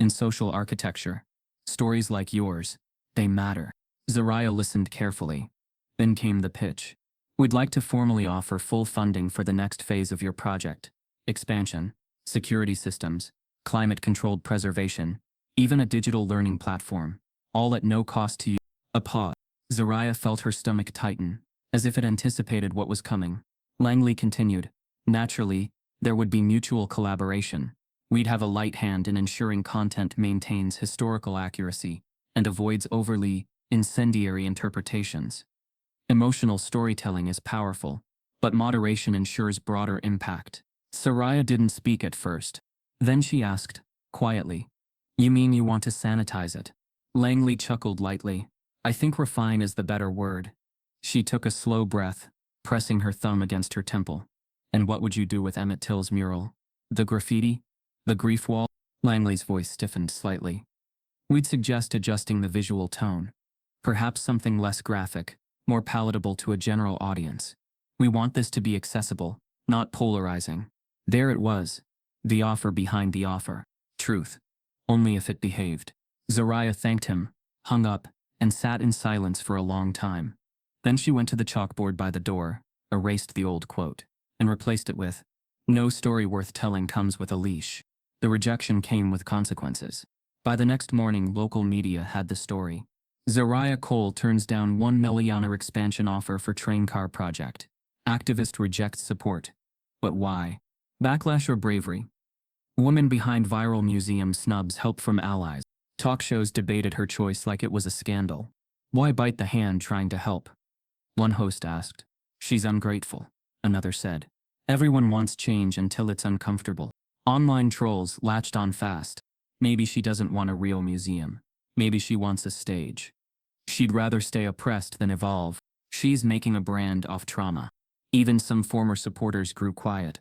In social architecture. Stories like yours, they matter. Zariah listened carefully. Then came the pitch. We'd like to formally offer full funding for the next phase of your project. Expansion, security systems, climate-controlled preservation, even a digital learning platform, all at no cost to you. A pause. Zariah felt her stomach tighten, as if it anticipated what was coming. Langley continued. Naturally, there would be mutual collaboration. We'd have a light hand in ensuring content maintains historical accuracy and avoids overly incendiary interpretations. Emotional storytelling is powerful, but moderation ensures broader impact. Zariah didn't speak at first. Then she asked, quietly, "You mean you want to sanitize it?" Langley chuckled lightly. "I think refine is the better word." She took a slow breath, pressing her thumb against her temple. "And what would you do with Emmett Till's mural? The graffiti? The grief wall?" Langley's voice stiffened slightly. "We'd suggest adjusting the visual tone. Perhaps something less graphic, more palatable to a general audience. We want this to be accessible, not polarizing." There it was. The offer behind the offer. Truth. Only if it behaved. Zariah thanked him, hung up, and sat in silence for a long time. Then she went to the chalkboard by the door, erased the old quote, and replaced it with, "No story worth telling comes with a leash." The rejection came with consequences. By the next morning, local media had the story. Zariah Cole turns down $1 million expansion offer for train car project. Activist rejects support. But why? Backlash or bravery? Woman behind viral museum snubs help from allies. Talk shows debated her choice like it was a scandal. Why bite the hand trying to help? One host asked. "She's ungrateful," another said. "Everyone wants change until it's uncomfortable." Online trolls latched on fast. Maybe she doesn't want a real museum. Maybe she wants a stage. She'd rather stay oppressed than evolve. She's making a brand off trauma. Even some former supporters grew quiet.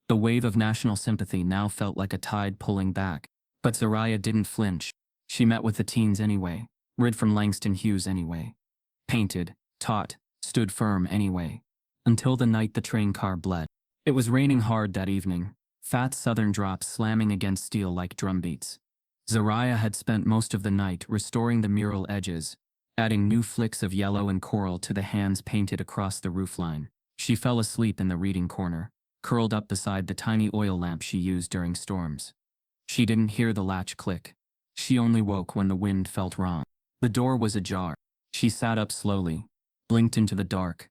The wave of national sympathy now felt like a tide pulling back. But Zariah didn't flinch. She met with the teens anyway, read from Langston Hughes anyway. Painted, taught, stood firm anyway. Until the night the train car bled. It was raining hard that evening, fat southern drops slamming against steel like drumbeats. Zariah had spent most of the night restoring the mural edges, adding new flicks of yellow and coral to the hands painted across the roofline. She fell asleep in the reading corner, curled up beside the tiny oil lamp she used during storms. She didn't hear the latch click. She only woke when the wind felt wrong. The door was ajar. She sat up slowly, blinked into the dark.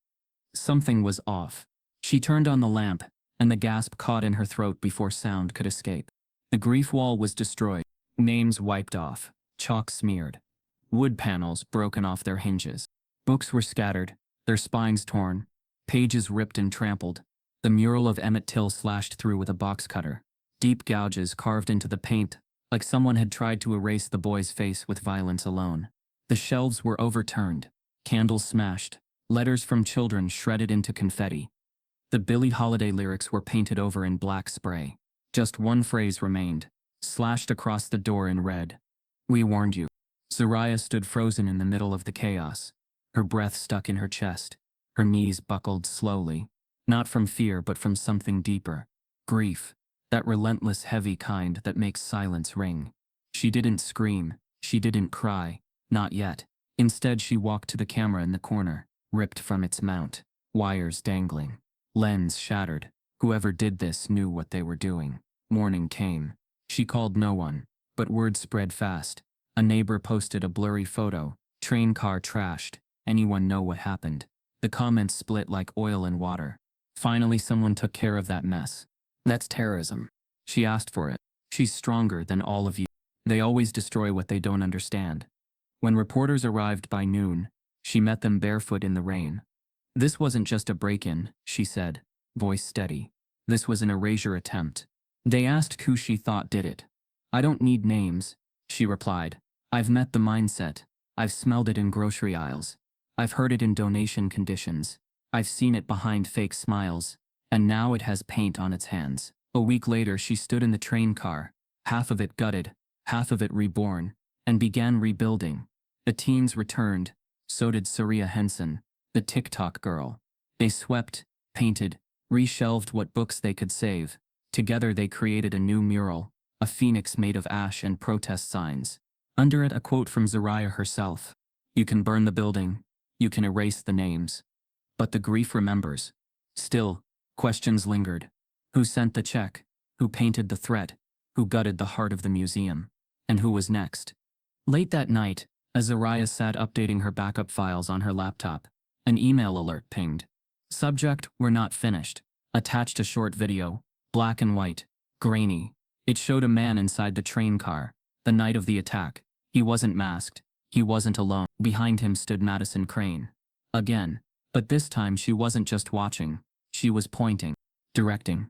Something was off. She turned on the lamp, and the gasp caught in her throat before sound could escape. The grief wall was destroyed, names wiped off, chalk smeared, wood panels broken off their hinges. Books were scattered, their spines torn, pages ripped and trampled. The mural of Emmett Till slashed through with a box cutter, deep gouges carved into the paint, like someone had tried to erase the boy's face with violence alone. The shelves were overturned, candles smashed, letters from children shredded into confetti. The Billie Holiday lyrics were painted over in black spray. Just one phrase remained, slashed across the door in red. "We warned you." Zariah stood frozen in the middle of the chaos, her breath stuck in her chest, her knees buckled slowly, not from fear but from something deeper. Grief, that relentless heavy kind that makes silence ring. She didn't scream, she didn't cry, not yet. Instead she walked to the camera in the corner, ripped from its mount, wires dangling, lens shattered. Whoever did this knew what they were doing. Morning came. She called no one, but word spread fast. A neighbor posted a blurry photo, train car trashed, anyone know what happened? The comments split like oil and water. Finally someone took care of that mess. "That's terrorism. She asked for it. She's stronger than all of you." They always destroy what they don't understand. When reporters arrived by noon, she met them barefoot in the rain. "This wasn't just a break-in," she said, voice steady. "This was an erasure attempt." They asked who she thought did it. "I don't need names," she replied. "I've met the mindset. I've smelled it in grocery aisles. I've heard it in donation conditions. I've seen it behind fake smiles. And now it has paint on its hands." A week later she stood in the train car, half of it gutted, half of it reborn, and began rebuilding. The teens returned, So did Saria Henson, the TikTok girl. They swept, painted, reshelved what books they could save. Together they created a new mural, a phoenix made of ash and protest signs. Under it a quote from Zariah herself. You can burn the building, you can erase the names. But the grief remembers. Still, questions lingered. Who sent the check? Who painted the threat? Who gutted the heart of the museum? And who was next? Late that night, as Zariah sat updating her backup files on her laptop, an email alert pinged. Subject, we're not finished. Attached a short video, black and white, grainy. It showed a man inside the train car, the night of the attack. He wasn't masked. He wasn't alone. Behind him stood Madison Crane. Again. But this time she wasn't just watching. She was pointing, directing.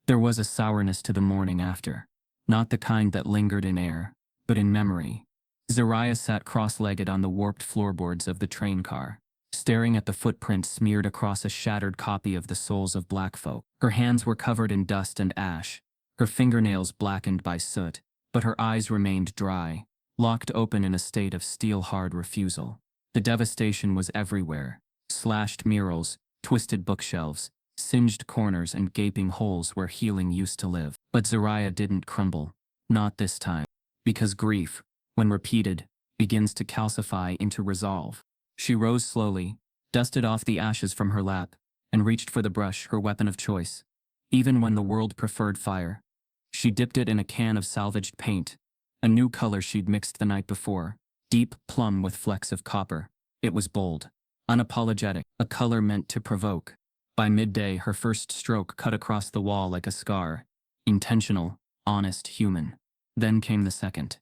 There was a sourness to the morning after. Not the kind that lingered in air, but in memory. Zariah sat cross-legged on the warped floorboards of the train car, staring at the footprints smeared across a shattered copy of the Souls of Black Folk. Her hands were covered in dust and ash, her fingernails blackened by soot, but her eyes remained dry, locked open in a state of steel-hard refusal. The devastation was everywhere. Slashed murals, twisted bookshelves, singed corners and gaping holes where healing used to live. But Zariah didn't crumble. Not this time. Because grief, when repeated, begins to calcify into resolve. She rose slowly, dusted off the ashes from her lap, and reached for the brush, her weapon of choice. Even when the world preferred fire. She dipped it in a can of salvaged paint, a new color she'd mixed the night before, deep plum with flecks of copper. It was bold. Unapologetic, a color meant to provoke. By midday, her first stroke cut across the wall like a scar. Intentional, honest, human. Then came the second.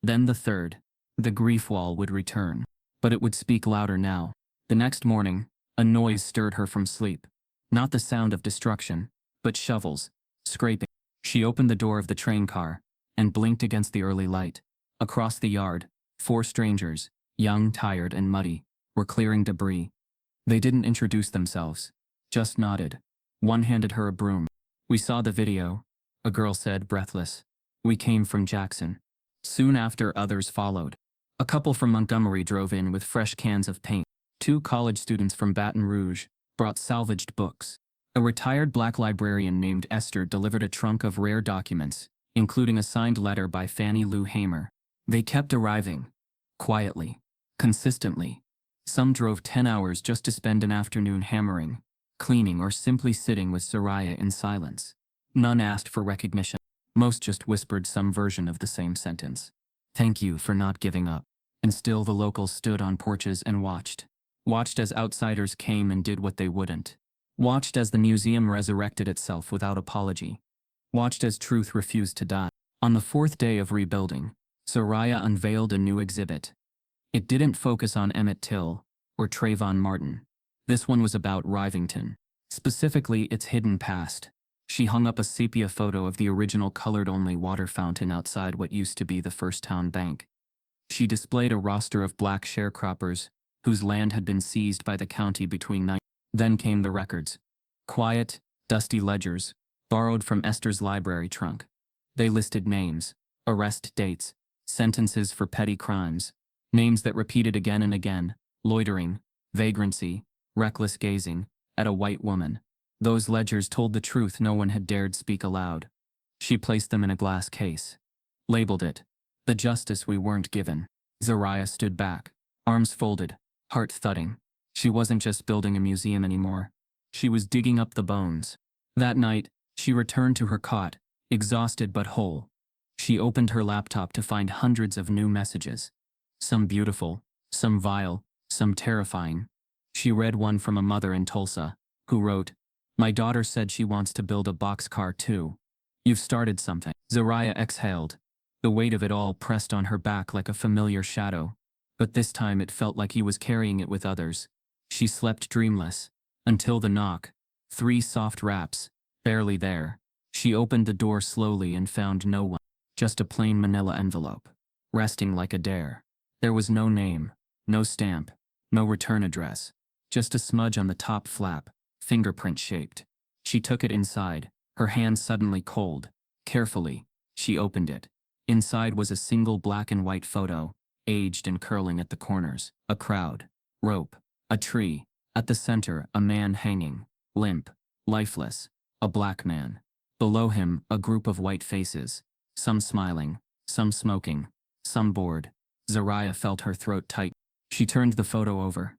Then the third. The grief wall would return. But it would speak louder now. The next morning, a noise stirred her from sleep. Not the sound of destruction, but shovels, scraping. She opened the door of the train car and blinked against the early light. Across the yard, 4 strangers, young, tired, and muddy, were clearing debris. They didn't introduce themselves, just nodded. One handed her a broom. We saw the video, a girl said, breathless. We came from Jackson. Soon after, others followed. A couple from Montgomery drove in with fresh cans of paint. 2 college students from Baton Rouge brought salvaged books. A retired black librarian named Esther delivered a trunk of rare documents, including a signed letter by Fannie Lou Hamer. They kept arriving. Quietly. Consistently. Some drove 10 hours just to spend an afternoon hammering, cleaning, or simply sitting with Zariah in silence. None asked for recognition. Most just whispered some version of the same sentence. Thank you for not giving up. And still the locals stood on porches and watched. Watched as outsiders came and did what they wouldn't. Watched as the museum resurrected itself without apology. Watched as truth refused to die. On the 4th day of rebuilding, Zariah unveiled a new exhibit. It didn't focus on Emmett Till or Trayvon Martin. This one was about Rivington, specifically its hidden past. She hung up a sepia photo of the original colored-only water fountain outside what used to be the First Town Bank. She displayed a roster of black sharecroppers whose land had been seized by the county between night. Then came the records. Quiet, dusty ledgers, borrowed from Esther's library trunk. They listed names, arrest dates, sentences for petty crimes, names that repeated again and again: loitering, vagrancy, reckless gazing at a white woman. Those ledgers told the truth no one had dared speak aloud. She placed them in a glass case. Labeled it, "The Justice We Weren't Given." Zariah stood back, arms folded, heart thudding. She wasn't just building a museum anymore. She was digging up the bones. That night, she returned to her cot, exhausted but whole. She opened her laptop to find hundreds of new messages. Some beautiful, some vile, some terrifying. She read one from a mother in Tulsa, who wrote, "My daughter said she wants to build a boxcar too. You've started something." Zariah exhaled. The weight of it all pressed on her back like a familiar shadow. But this time it felt like he was carrying it with others. She slept dreamless. Until the knock. 3 soft raps. Barely there. She opened the door slowly and found no one. Just a plain manila envelope. Resting like a dare. There was no name. No stamp. No return address. Just a smudge on the top flap. Fingerprint-shaped. She took it inside, her hand suddenly cold. Carefully, she opened it. Inside was a single black and white photo, aged and curling at the corners. A crowd. Rope. A tree. At the center, a man hanging. Limp. Lifeless. A black man. Below him, a group of white faces. Some smiling. Some smoking. Some bored. Zariah felt her throat tighten. She turned the photo over.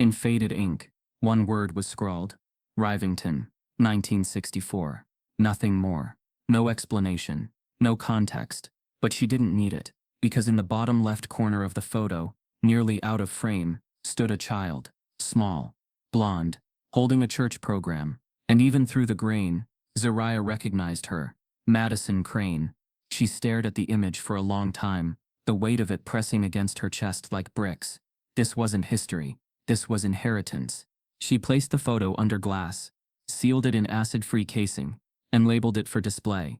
In faded ink, one word was scrawled. Rivington, 1964. Nothing more. No explanation. No context. But she didn't need it, because in the bottom left corner of the photo, nearly out of frame, stood a child. Small. Blonde. Holding a church program. And even through the grain, Zariah recognized her. Madison Crane. She stared at the image for a long time, the weight of it pressing against her chest like bricks. This wasn't history. This was inheritance. She placed the photo under glass, sealed it in acid-free casing, and labeled it for display.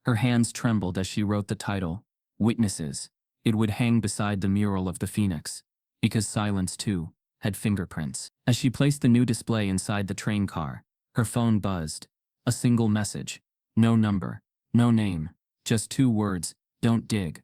Her hands trembled as she wrote the title, Witnesses. It would hang beside the mural of the Phoenix, because silence, too, had fingerprints. As she placed the new display inside the train car, her phone buzzed. A single message. No number. No name. Just 2 words, don't dig.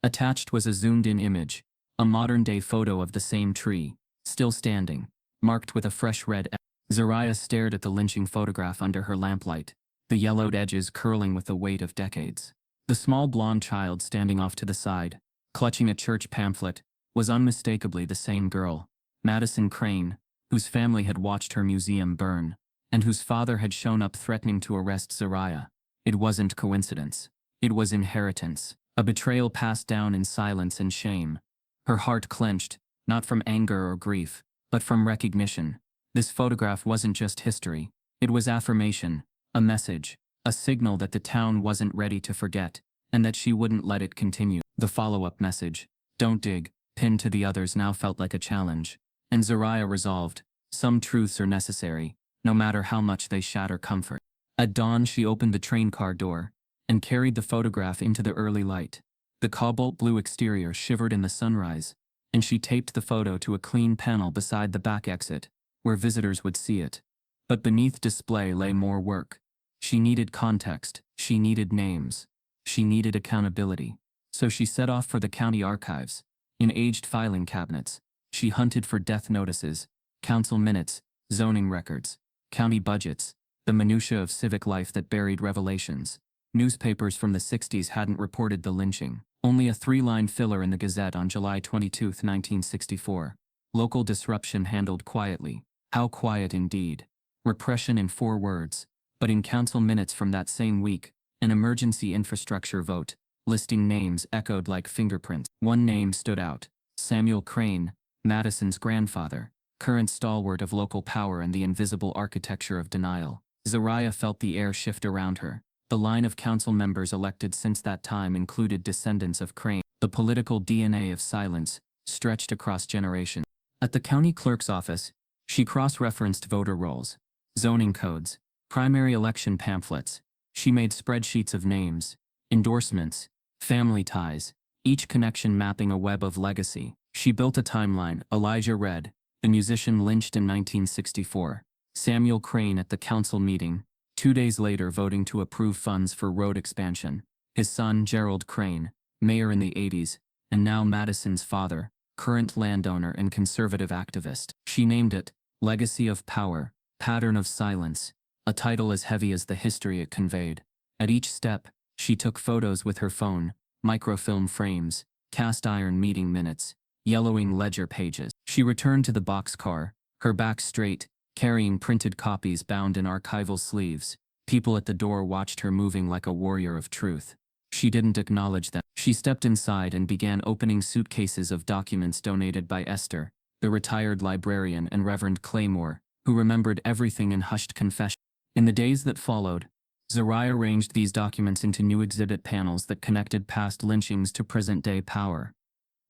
Attached was a zoomed-in image, a modern-day photo of the same tree, still standing, marked with a fresh red X. Zariah stared at the lynching photograph under her lamplight, the yellowed edges curling with the weight of decades. The small blonde child standing off to the side, clutching a church pamphlet, was unmistakably the same girl, Madison Crane, whose family had watched her museum burn, and whose father had shown up threatening to arrest Zariah. It wasn't coincidence. It was inheritance, a betrayal passed down in silence and shame. Her heart clenched, not from anger or grief, but from recognition. This photograph wasn't just history. It was affirmation, a message, a signal that the town wasn't ready to forget, and that she wouldn't let it continue. The follow-up message, don't dig, pinned to the others now felt like a challenge. And Zariah resolved, some truths are necessary, no matter how much they shatter comfort. At dawn she opened the train car door, and carried the photograph into the early light. The cobalt blue exterior shivered in the sunrise, and she taped the photo to a clean panel beside the back exit, where visitors would see it. But beneath display lay more work. She needed context, she needed names, she needed accountability. So she set off for the county archives. In aged filing cabinets, she hunted for death notices, council minutes, zoning records, county budgets, the minutiae of civic life that buried revelations. Newspapers from the 60s hadn't reported the lynching. Only a 3-line filler in the Gazette on July 22, 1964. Local disruption handled quietly. How quiet indeed. Repression in 4 words. But in council minutes from that same week, an emergency infrastructure vote, listing names echoed like fingerprints. One name stood out. Samuel Crane, Madison's grandfather, current stalwart of local power and the invisible architecture of denial. Zariah felt the air shift around her. The line of council members elected since that time included descendants of Crane. The political DNA of silence stretched across generations. At the county clerk's office, she cross-referenced voter rolls, zoning codes, primary election pamphlets. She made spreadsheets of names, endorsements, family ties, each connection mapping a web of legacy. She built a timeline. Elijah Redd, the musician lynched in 1964. Samuel Crane at the council meeting, 2 days later voting to approve funds for road expansion. His son Gerald Crane, mayor in the 80s, and now Madison's father, current landowner and conservative activist. She named it, Legacy of Power, Pattern of Silence, a title as heavy as the history it conveyed. At each step, she took photos with her phone, microfilm frames, cast iron meeting minutes, yellowing ledger pages. She returned to the boxcar, her back straight, carrying printed copies bound in archival sleeves. People at the door watched her moving like a warrior of truth. She didn't acknowledge them. She stepped inside and began opening suitcases of documents donated by Esther, the retired librarian, and Reverend Claymore, who remembered everything in hushed confession. In the days that followed, Zariah arranged these documents into new exhibit panels that connected past lynchings to present-day power.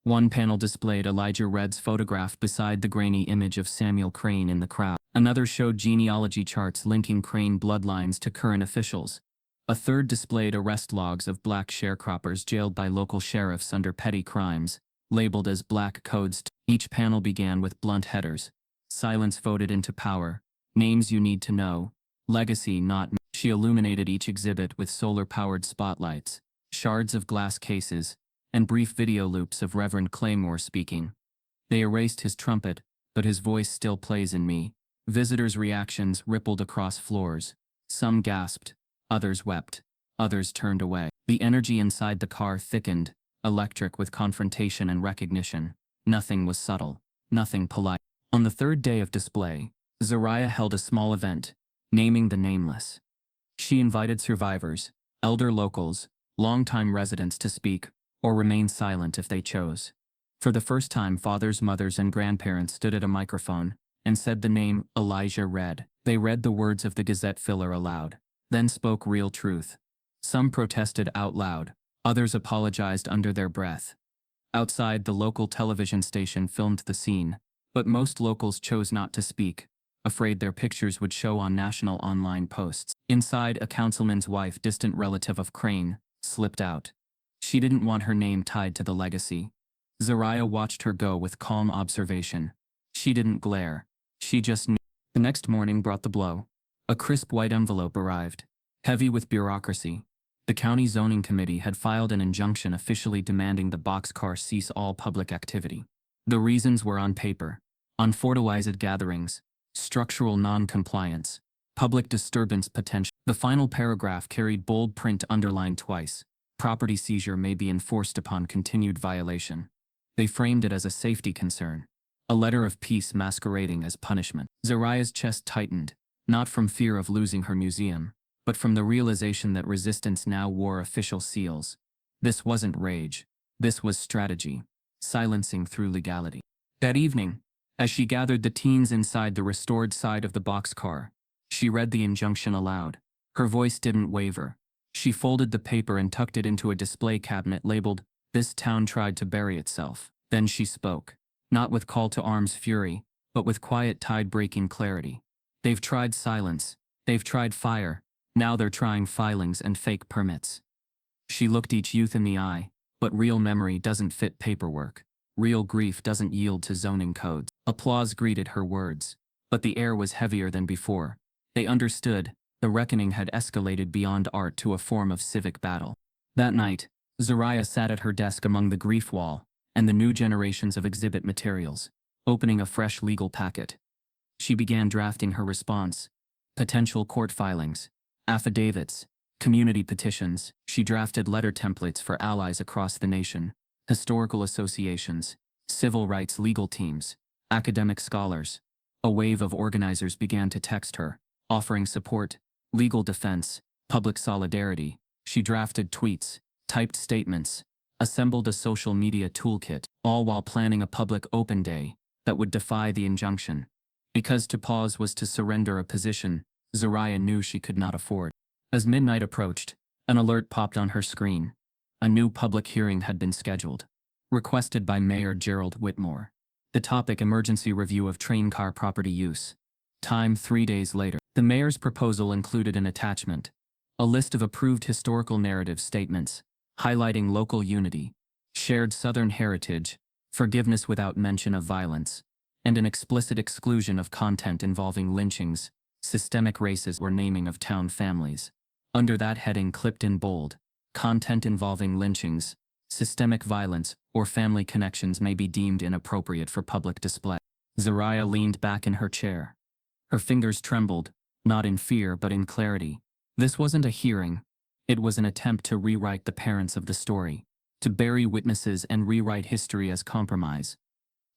One panel displayed Elijah Redd's photograph beside the grainy image of Samuel Crane in the crowd. Another showed genealogy charts linking Crane bloodlines to current officials. A third displayed arrest logs of black sharecroppers jailed by local sheriffs under petty crimes, labeled as black codes. Each panel began with blunt headers. Silence voted into power. Names you need to know. Legacy not. She illuminated each exhibit with solar-powered spotlights, shards of glass cases, and brief video loops of Reverend Claymore speaking. They erased his trumpet, but his voice still plays in me. Visitors' reactions rippled across floors. Some gasped, others wept, others turned away. The energy inside the car thickened, electric with confrontation and recognition. Nothing was subtle, nothing polite. On the third day of display, Zariah held a small event, naming the nameless. She invited survivors, elder locals, longtime residents to speak, or remain silent if they chose. For the first time, fathers, mothers, and grandparents stood at a microphone and said the name Elijah read. They read the words of the Gazette filler aloud, then spoke real truth. Some protested out loud, others apologized under their breath. Outside, the local television station filmed the scene, but most locals chose not to speak, afraid their pictures would show on national online posts. Inside, a councilman's wife, distant relative of Crane, slipped out. She didn't want her name tied to the legacy. Zariah watched her go with calm observation. She didn't glare. She just knew. The next morning brought the blow. A crisp white envelope arrived, heavy with bureaucracy. The county zoning committee had filed an injunction officially demanding the boxcar cease all public activity. The reasons were on paper: unauthorized gatherings, structural non-compliance, public disturbance potential. The final paragraph carried bold print underlined twice: property seizure may be enforced upon continued violation. They framed it as a safety concern, a letter of peace masquerading as punishment. Zariah's chest tightened, not from fear of losing her museum, but from the realization that resistance now wore official seals. This wasn't rage. This was strategy, silencing through legality. That evening, as she gathered the teens inside the restored side of the boxcar, she read the injunction aloud. Her voice didn't waver. She folded the paper and tucked it into a display cabinet labeled, "This town tried to bury itself." Then she spoke, not with call to arms fury, but with quiet tide-breaking clarity. They've tried silence. They've tried fire. Now they're trying filings and fake permits. She looked each youth in the eye, but real memory doesn't fit paperwork. Real grief doesn't yield to zoning codes. Applause greeted her words, but the air was heavier than before. They understood. The reckoning had escalated beyond art to a form of civic battle. That night, Zariah sat at her desk among the grief wall and the new generations of exhibit materials, opening a fresh legal packet. She began drafting her response: potential court filings, affidavits, community petitions. She drafted letter templates for allies across the nation, historical associations, civil rights legal teams, academic scholars. A wave of organizers began to text her, offering support, legal defense, public solidarity. She drafted tweets, typed statements, assembled a social media toolkit, all while planning a public open day that would defy the injunction. Because to pause was to surrender a position Zariah knew she could not afford. As midnight approached, an alert popped on her screen. A new public hearing had been scheduled, requested by Mayor Gerald Whitmore. The topic: emergency review of train car property use. Time: 3 days later. The mayor's proposal included an attachment, a list of approved historical narrative statements, highlighting local unity, shared Southern heritage, forgiveness without mention of violence, and an explicit exclusion of content involving lynchings, systemic racism, or naming of town families. Under that heading, clipped in bold, content involving lynchings, systemic violence, or family connections may be deemed inappropriate for public display. Zariah leaned back in her chair. Her fingers trembled, not in fear but in clarity. This wasn't a hearing. It was an attempt to rewrite the parents of the story, to bury witnesses and rewrite history as compromise.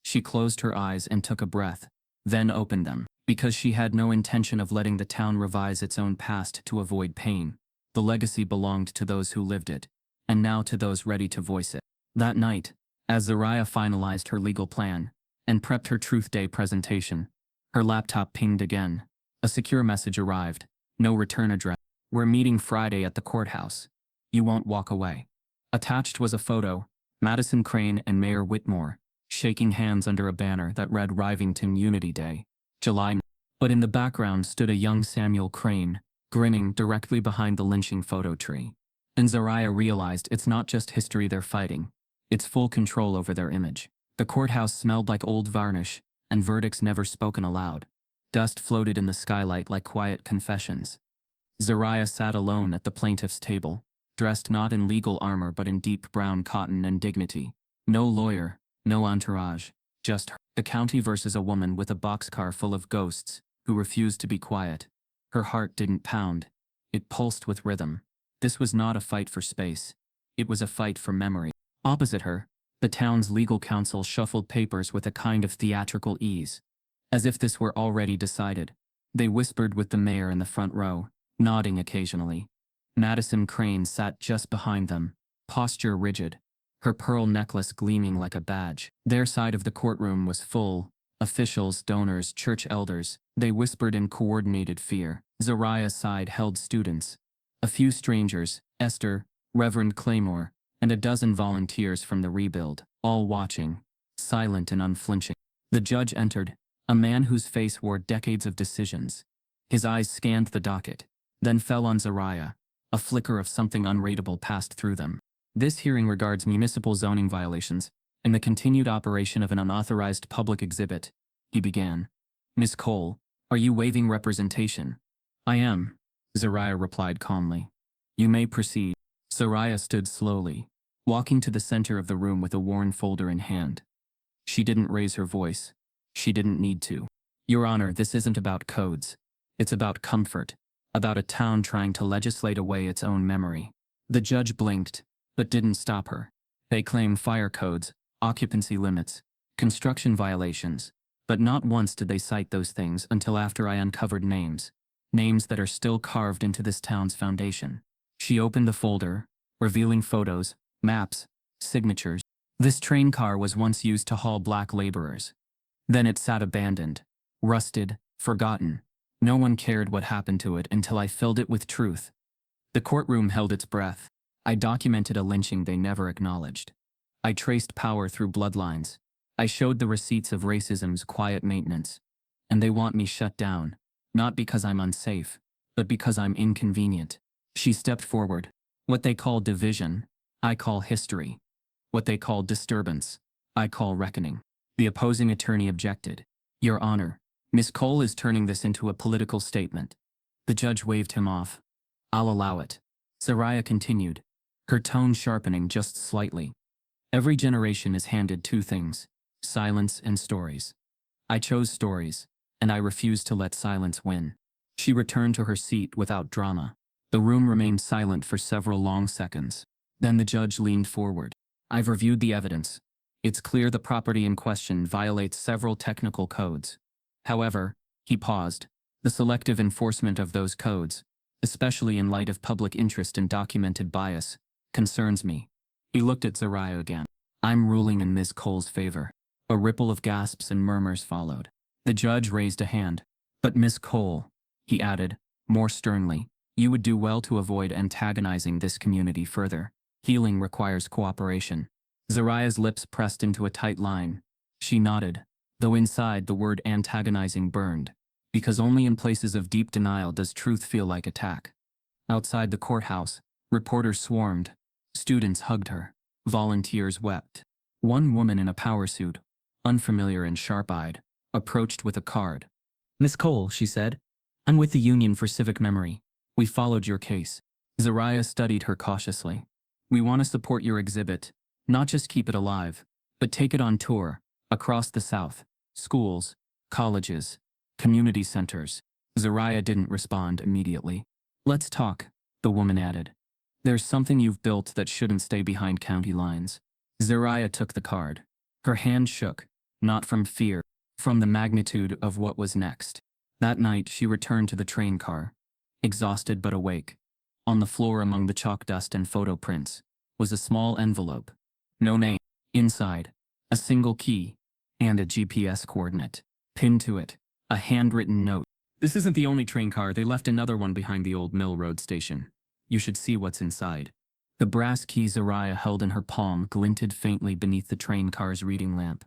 She closed her eyes and took a breath, then opened them. Because she had no intention of letting the town revise its own past to avoid pain. The legacy belonged to those who lived it, and now to those ready to voice it. That night, as Zariah finalized her legal plan and prepped her Truth Day presentation, her laptop pinged again. A secure message arrived: no return address. We're meeting Friday at the courthouse. You won't walk away. Attached was a photo: Madison Crane and Mayor Whitmore, shaking hands under a banner that read Rivington Unity Day, July 9th. But in the background stood a young Samuel Crane, grinning directly behind the lynching photo tree. And Zariah realized it's not just history they're fighting, it's full control over their image. The courthouse smelled like old varnish, and verdicts never spoken aloud. Dust floated in the skylight like quiet confessions. Zariah sat alone at the plaintiff's table, dressed not in legal armor but in deep brown cotton and dignity. No lawyer, no entourage, Just her. The county versus a woman with a boxcar full of ghosts who refused to be quiet. Her heart didn't pound. It pulsed with rhythm. This was not a fight for space. It was a fight for memory. Opposite her, the town's legal counsel shuffled papers with a kind of theatrical ease, as if this were already decided. They whispered with the mayor in the front row, nodding occasionally. Madison Crane sat just behind them, posture rigid, her pearl necklace gleaming like a badge. Their side of the courtroom was full. Officials, donors, church elders, they whispered in coordinated fear. Zariah's side held students. A few strangers, Esther, Reverend Claymore, and a dozen volunteers from the rebuild, all watching, silent and unflinching. The judge entered, a man whose face wore decades of decisions. His eyes scanned the docket, then fell on Zariah. A flicker of something unreadable passed through them. This hearing regards municipal zoning violations and the continued operation of an unauthorized public exhibit, he began. Miss Cole, are you waiving representation? I am, Zariah replied calmly. You may proceed. Zariah stood slowly, walking to the center of the room with a worn folder in hand. She didn't raise her voice. She didn't need to. Your Honor, this isn't about codes. It's about comfort, about a town trying to legislate away its own memory. The judge blinked, but didn't stop her. They claim fire codes, occupancy limits, construction violations, but not once did they cite those things until after I uncovered names that are still carved into this town's foundation. She opened the folder, revealing photos, maps, signatures. This train car was once used to haul black laborers. Then it sat abandoned, rusted, forgotten. No one cared what happened to it until I filled it with truth. The courtroom held its breath. I documented a lynching they never acknowledged. I traced power through bloodlines. I showed the receipts of racism's quiet maintenance. And they want me shut down, not because I'm unsafe, but because I'm inconvenient. She stepped forward. What they call division, I call history. What they call disturbance, I call reckoning. The opposing attorney objected. Your Honor, Miss Cole is turning this into a political statement. The judge waved him off. I'll allow it. Zariah continued, her tone sharpening just slightly. Every generation is handed two things, silence and stories. I chose stories, and I refused to let silence win. She returned to her seat without drama. The room remained silent for several long seconds. Then the judge leaned forward. I've reviewed the evidence. It's clear the property in question violates several technical codes. However, he paused, the selective enforcement of those codes, especially in light of public interest and documented bias, concerns me. He looked at Zariah again. I'm ruling in Ms. Cole's favor. A ripple of gasps and murmurs followed. The judge raised a hand. But Miss Cole, he added, more sternly, you would do well to avoid antagonizing this community further. Healing requires cooperation. Zariah's lips pressed into a tight line. She nodded, though inside the word antagonizing burned, because only in places of deep denial does truth feel like attack. Outside the courthouse, reporters swarmed. Students hugged her. Volunteers wept. One woman in a power suit, unfamiliar and sharp-eyed, approached with a card. Miss Cole, she said, I'm with the Union for Civic Memory. We followed your case. Zariah studied her cautiously. We want to support your exhibit, not just keep it alive, but take it on tour, across the South, schools, colleges, community centers. Zariah didn't respond immediately. Let's talk, the woman added. There's something you've built that shouldn't stay behind county lines. Zariah took the card. Her hand shook, not from fear, from the magnitude of what was next. That night she returned to the train car, exhausted but awake. On the floor among the chalk dust and photo prints was a small envelope. No name. Inside, a single key, and a GPS coordinate. Pinned to it, a handwritten note. This isn't the only train car, they left another one behind the old Mill Road station. You should see what's inside. The brass key Zariah held in her palm glinted faintly beneath the train car's reading lamp.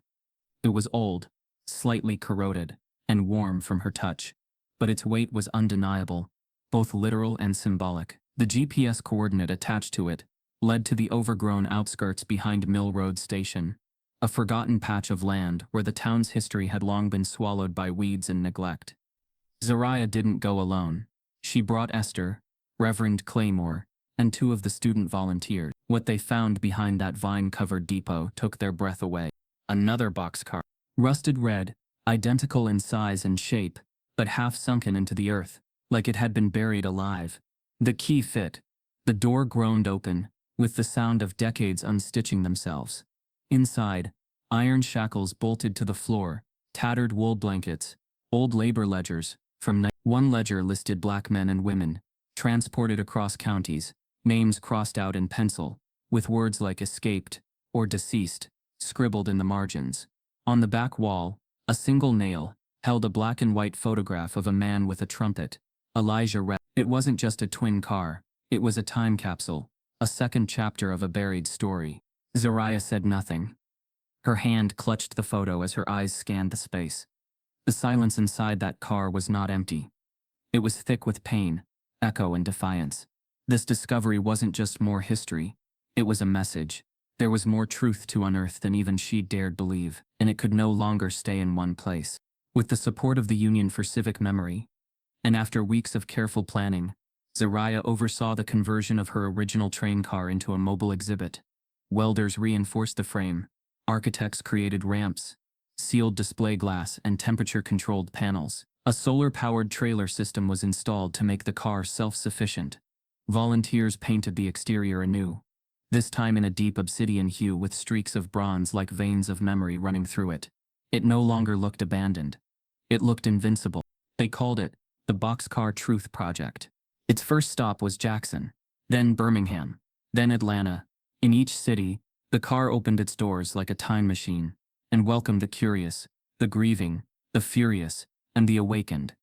It was old, slightly corroded, and warm from her touch, but its weight was undeniable, both literal and symbolic. The GPS coordinate attached to it led to the overgrown outskirts behind Mill Road Station, a forgotten patch of land where the town's history had long been swallowed by weeds and neglect. Zariah didn't go alone. She brought Esther, Reverend Claymore, and two of the student volunteers. What they found behind that vine-covered depot took their breath away. Another boxcar. Rusted red, identical in size and shape, but half sunken into the earth, like it had been buried alive. The key fit. The door groaned open, with the sound of decades unstitching themselves. Inside, iron shackles bolted to the floor, tattered wool blankets, old labor ledgers. One ledger listed black men and women, transported across counties, names crossed out in pencil, with words like escaped or deceased scribbled in the margins. On the back wall, a single nail held a black and white photograph of a man with a trumpet. Elijah read. It wasn't just a twin car, it was a time capsule, a second chapter of a buried story. Zariah said nothing. Her hand clutched the photo as her eyes scanned the space. The silence inside that car was not empty. It was thick with pain, echo, and defiance. This discovery wasn't just more history, it was a message. There was more truth to unearth than even she dared believe, and it could no longer stay in one place. With the support of the Union for Civic Memory, and after weeks of careful planning, Zariah oversaw the conversion of her original train car into a mobile exhibit. Welders reinforced the frame, architects created ramps, sealed display glass, and temperature-controlled panels. A solar-powered trailer system was installed to make the car self-sufficient. Volunteers painted the exterior anew, this time in a deep obsidian hue with streaks of bronze like veins of memory running through it. It no longer looked abandoned. It looked invincible. They called it the Boxcar Truth Project. Its first stop was Jackson, then Birmingham, then Atlanta. In each city, the car opened its doors like a time machine and welcomed the curious, the grieving, the furious, and the awakened.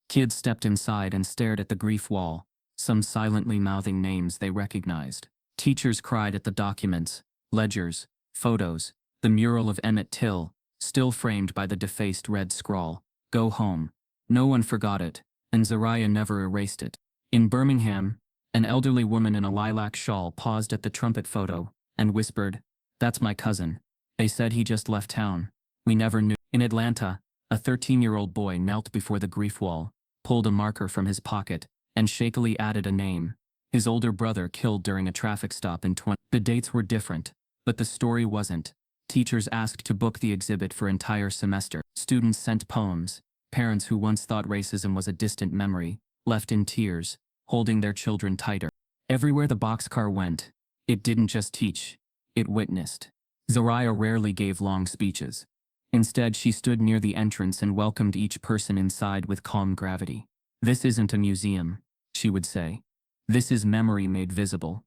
Kids stepped inside and stared at the grief wall, some silently mouthing names they recognized. Teachers cried at the documents, ledgers, photos, the mural of Emmett Till, still framed by the defaced red scrawl, "Go home." No one forgot it, and Zariah never erased it. In Birmingham, an elderly woman in a lilac shawl paused at the trumpet photo and whispered, "That's my cousin. They said he just left town. We never knew." In Atlanta, a 13-year-old boy knelt before the grief wall, pulled a marker from his pocket, and shakily added a name. His older brother killed during a traffic stop in 20. The dates were different, but the story wasn't. Teachers asked to book the exhibit for entire semester. Students sent poems. Parents who once thought racism was a distant memory left in tears, holding their children tighter. Everywhere the boxcar went, it didn't just teach, it witnessed. Zariah rarely gave long speeches. Instead, she stood near the entrance and welcomed each person inside with calm gravity. "This isn't a museum," she would say. "This is memory made visible.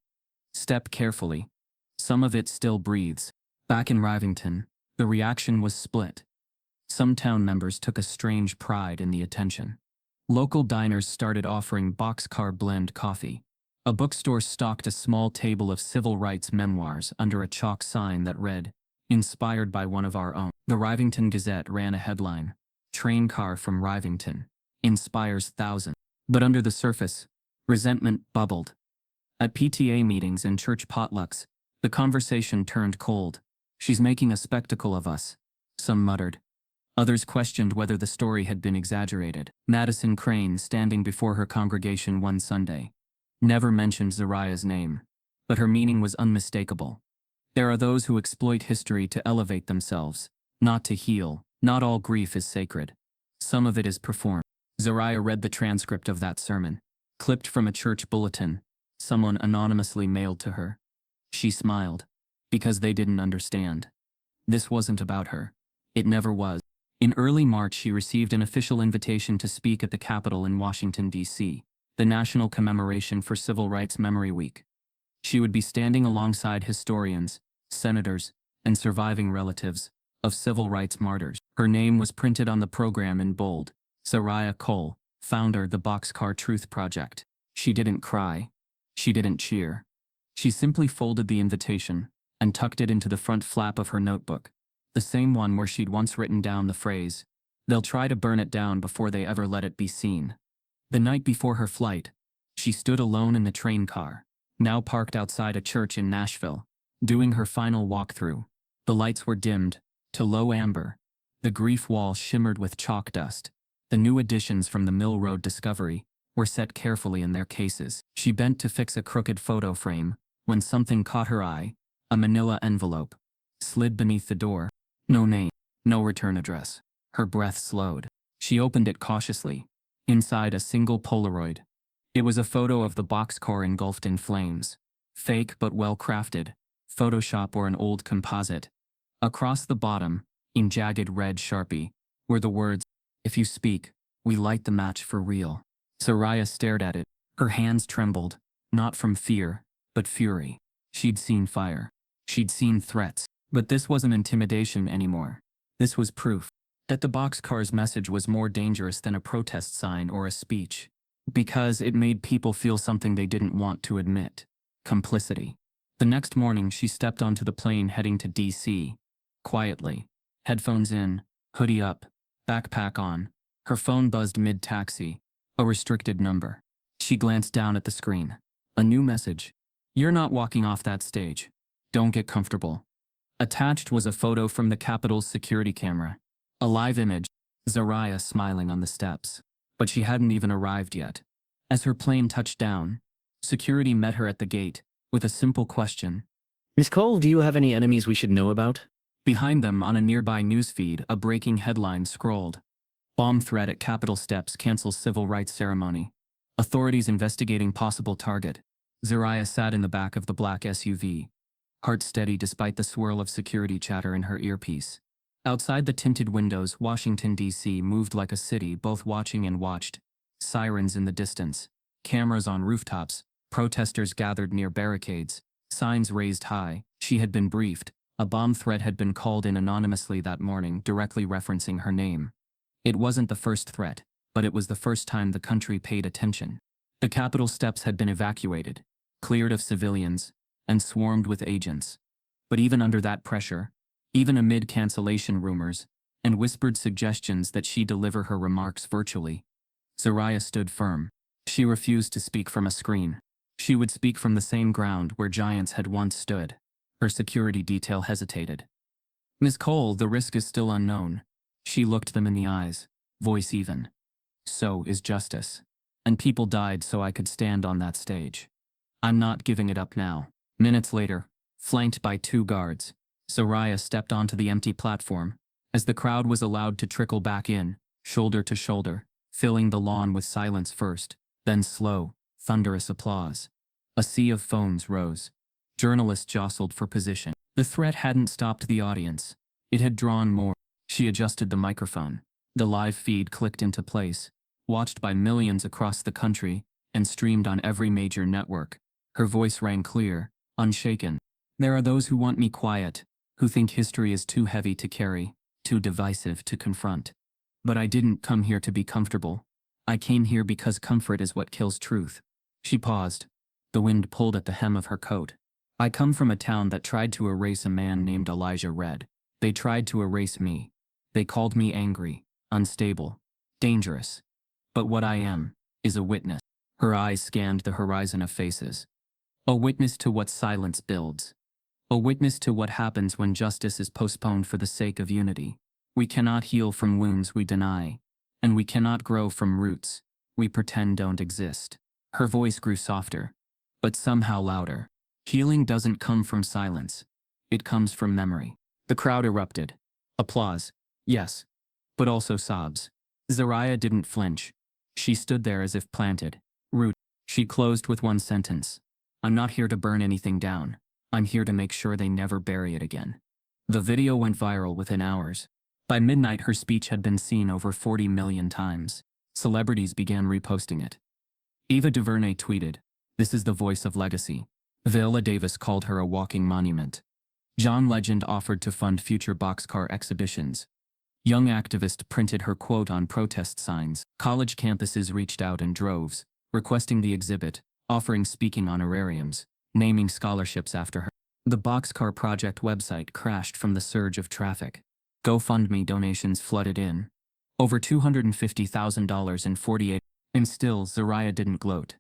Step carefully. Some of it still breathes." Back in Rivington, the reaction was split. Some town members took a strange pride in the attention. Local diners started offering boxcar blend coffee. A bookstore stocked a small table of civil rights memoirs under a chalk sign that read, "Inspired by one of our own." The Rivington Gazette ran a headline, "Train car from Rivington inspires thousands." But under the surface, resentment bubbled. At PTA meetings and church potlucks, the conversation turned cold. "She's making a spectacle of us," some muttered. Others questioned whether the story had been exaggerated. Madison Crane, standing before her congregation one Sunday, never mentioned Zariah's name, but her meaning was unmistakable. There are those who exploit history to elevate themselves, not to heal. Not all grief is sacred. Some of it is performed. Zariah read the transcript of that sermon, clipped from a church bulletin someone anonymously mailed to her. She smiled, because they didn't understand. This wasn't about her. It never was. In early March, she received an official invitation to speak at the Capitol in Washington, D.C., the national commemoration for Civil Rights Memory Week. She would be standing alongside historians, senators, and surviving relatives of civil rights martyrs. Her name was printed on the program in bold: Zariah Cole, founder the Boxcar Truth Project. She didn't cry. She didn't cheer. She simply folded the invitation and tucked it into the front flap of her notebook, the same one where she'd once written down the phrase, "They'll try to burn it down before they ever let it be seen." The night before her flight, she stood alone in the train car, now parked outside a church in Nashville, doing her final walkthrough. The lights were dimmed to low amber. The grief wall shimmered with chalk dust. The new additions from the Mill Road discovery were set carefully in their cases. She bent to fix a crooked photo frame when something caught her eye. A manila envelope slid beneath the door. No name. No return address. Her breath slowed. She opened it cautiously. Inside a single Polaroid. It was a photo of the boxcar engulfed in flames. Fake but well crafted. Photoshop or an old composite. Across the bottom, in jagged red Sharpie, were the words, "If you speak, we light the match for real." Zariah stared at it. Her hands trembled, not from fear, but fury. She'd seen fire. She'd seen threats. But this wasn't intimidation anymore. This was proof that the boxcar's message was more dangerous than a protest sign or a speech. Because it made people feel something they didn't want to admit. Complicity. The next morning she stepped onto the plane heading to DC. Quietly. Headphones in, hoodie up, backpack on. Her phone buzzed mid-taxi. A restricted number. She glanced down at the screen. A new message. "You're not walking off that stage. Don't get comfortable." Attached was a photo from the Capitol's security camera. A live image. Zariah smiling on the steps. But she hadn't even arrived yet. As her plane touched down, security met her at the gate with a simple question. "Miss Cole, do you have any enemies we should know about?" Behind them, on a nearby newsfeed, a breaking headline scrolled. "Bomb threat at Capitol steps cancels civil rights ceremony. Authorities investigating possible target." Zariah sat in the back of the black SUV, heart steady despite the swirl of security chatter in her earpiece. Outside the tinted windows, Washington, D.C. moved like a city, both watching and watched. Sirens in the distance. Cameras on rooftops. Protesters gathered near barricades. Signs raised high. She had been briefed. A bomb threat had been called in anonymously that morning, directly referencing her name. It wasn't the first threat, but it was the first time the country paid attention. The Capitol steps had been evacuated, cleared of civilians, and swarmed with agents. But even under that pressure, even amid cancellation rumors and whispered suggestions that she deliver her remarks virtually, Zariah stood firm. She refused to speak from a screen. She would speak from the same ground where giants had once stood. Her security detail hesitated. "Miss Cole, the risk is still unknown." She looked them in the eyes, voice even. "So is justice. And people died so I could stand on that stage. I'm not giving it up now." Minutes later, flanked by 2 guards, Zariah stepped onto the empty platform. As the crowd was allowed to trickle back in, shoulder to shoulder, filling the lawn with silence first, then slow, thunderous applause. A sea of phones rose. Journalists jostled for position. The threat hadn't stopped the audience. It had drawn more. She adjusted the microphone. The live feed clicked into place, watched by millions across the country, and streamed on every major network. Her voice rang clear, unshaken. "There are those who want me quiet, who think history is too heavy to carry, too divisive to confront. But I didn't come here to be comfortable. I came here because comfort is what kills truth." She paused. The wind pulled at the hem of her coat. "I come from a town that tried to erase a man named Elijah Red. They tried to erase me. They called me angry, unstable, dangerous. But what I am is a witness." Her eyes scanned the horizon of faces. "A witness to what silence builds. A witness to what happens when justice is postponed for the sake of unity. We cannot heal from wounds we deny, and we cannot grow from roots we pretend don't exist." Her voice grew softer, but somehow louder. "Healing doesn't come from silence. It comes from memory." The crowd erupted. Applause. Yes. But also sobs. Zariah didn't flinch. She stood there as if planted. Root. She closed with one sentence. "I'm not here to burn anything down. I'm here to make sure they never bury it again." The video went viral within hours. By midnight, her speech had been seen over 40 million times. Celebrities began reposting it. Ava DuVernay tweeted, "This is the voice of legacy." Viola Davis called her a walking monument. John Legend offered to fund future boxcar exhibitions. Young activists printed her quote on protest signs. College campuses reached out in droves, requesting the exhibit, offering speaking honorariums, naming scholarships after her. The Boxcar Project website crashed from the surge of traffic. GoFundMe donations flooded in. Over $250,000 in 48. And still, Zariah didn't gloat.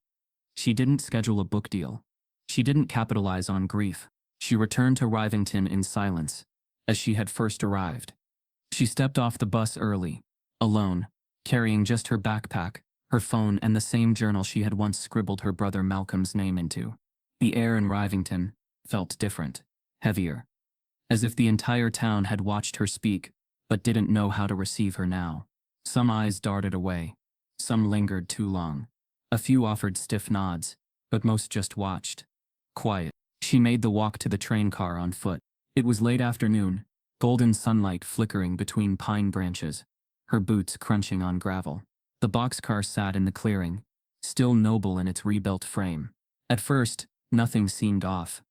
She didn't schedule a book deal. She didn't capitalize on grief. She returned to Rivington in silence, as she had first arrived. She stepped off the bus early, alone, carrying just her backpack, her phone, and the same journal she had once scribbled her brother Malcolm's name into. The air in Rivington felt different, heavier. As if the entire town had watched her speak, but didn't know how to receive her now. Some eyes darted away. Some lingered too long. A few offered stiff nods, but most just watched. Quiet. She made the walk to the train car on foot. It was late afternoon, golden sunlight flickering between pine branches, her boots crunching on gravel. The boxcar sat in the clearing, still noble in its rebuilt frame. At first, nothing seemed off.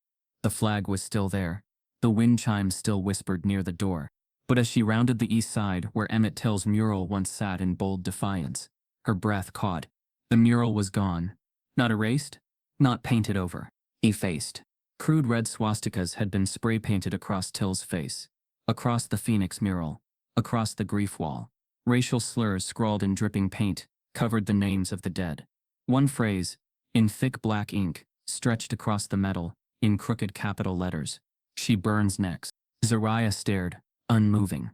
The flag was still there. The wind chimes still whispered near the door. But as she rounded the east side where Emmett Till's mural once sat in bold defiance, her breath caught. The mural was gone. Not erased, not painted over. Effaced. Crude red swastikas had been spray-painted across Till's face, across the Phoenix mural, across the grief wall. Racial slurs scrawled in dripping paint covered the names of the dead. One phrase, in thick black ink, stretched across the metal, in crooked capital letters. She burns next. Zariah stared, unmoving.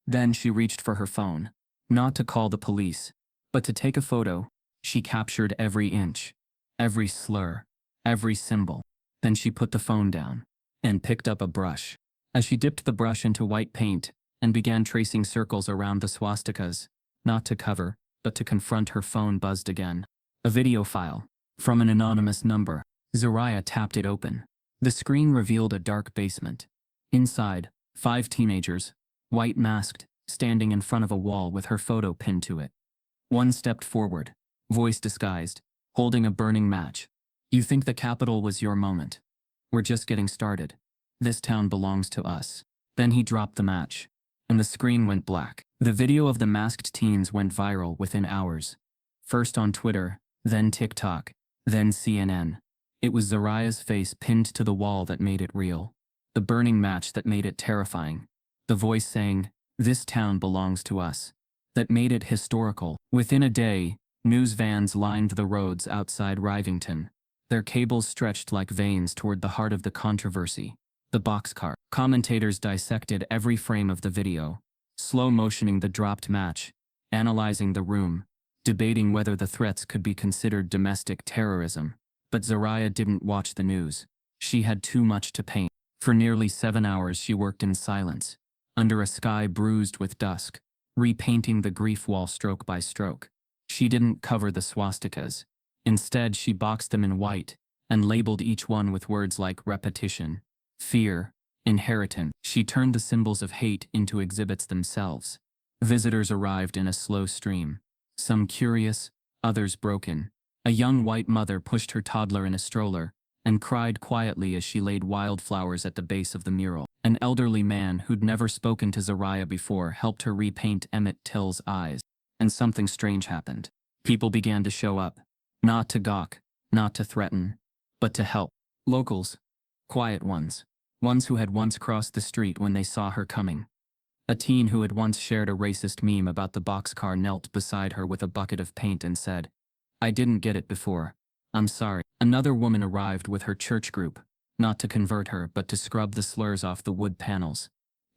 Then she reached for her phone. Not to call the police, but to take a photo. She captured every inch, every slur, every symbol. Then she put the phone down and picked up a brush. As she dipped the brush into white paint and began tracing circles around the swastikas, not to cover, but to confront, her phone buzzed again. A video file from an anonymous number. Zariah tapped it open. The screen revealed a dark basement. Inside, 5 teenagers, white masked, standing in front of a wall with her photo pinned to it. One stepped forward, voice disguised, holding a burning match. "You think the Capitol was your moment? We're just getting started. This town belongs to us." Then he dropped the match, and the screen went black. The video of the masked teens went viral within hours. First on Twitter, then TikTok, then CNN. It was Zariah's face pinned to the wall that made it real. The burning match that made it terrifying. The voice saying, "This town belongs to us," that made it historical. Within a day, news vans lined the roads outside Rivington. Their cables stretched like veins toward the heart of the controversy, the boxcar. Commentators dissected every frame of the video, slow-motioning the dropped match, analyzing the room, debating whether the threats could be considered domestic terrorism. But Zariah didn't watch the news. She had too much to paint. For nearly 7 hours she worked in silence, under a sky bruised with dusk, repainting the grief wall stroke by stroke. She didn't cover the swastikas. Instead, she boxed them in white and labeled each one with words like repetition, fear, inheritance. She turned the symbols of hate into exhibits themselves. Visitors arrived in a slow stream, some curious, others broken. A young white mother pushed her toddler in a stroller and cried quietly as she laid wildflowers at the base of the mural. An elderly man who'd never spoken to Zariah before helped her repaint Emmett Till's eyes. And something strange happened. People began to show up. Not to gawk, not to threaten, but to help. Locals. Quiet ones. Ones who had once crossed the street when they saw her coming. A teen who had once shared a racist meme about the boxcar knelt beside her with a bucket of paint and said, "I didn't get it before. I'm sorry." Another woman arrived with her church group, not to convert her but to scrub the slurs off the wood panels.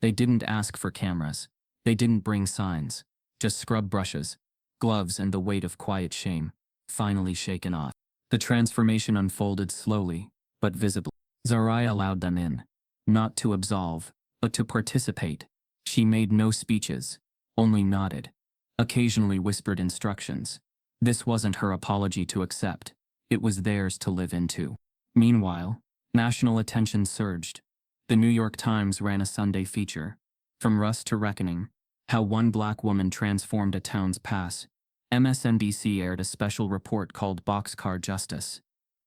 They didn't ask for cameras. They didn't bring signs. Just scrub brushes, gloves, and the weight of quiet shame, finally shaken off. The transformation unfolded slowly, but visibly. Zariah allowed them in, not to absolve, but to participate. She made no speeches, only nodded, occasionally whispered instructions. This wasn't her apology to accept. It was theirs to live into. Meanwhile, national attention surged. The New York Times ran a Sunday feature, From Rust to Reckoning, How One Black Woman Transformed a Town's Past. MSNBC aired a special report called Boxcar Justice.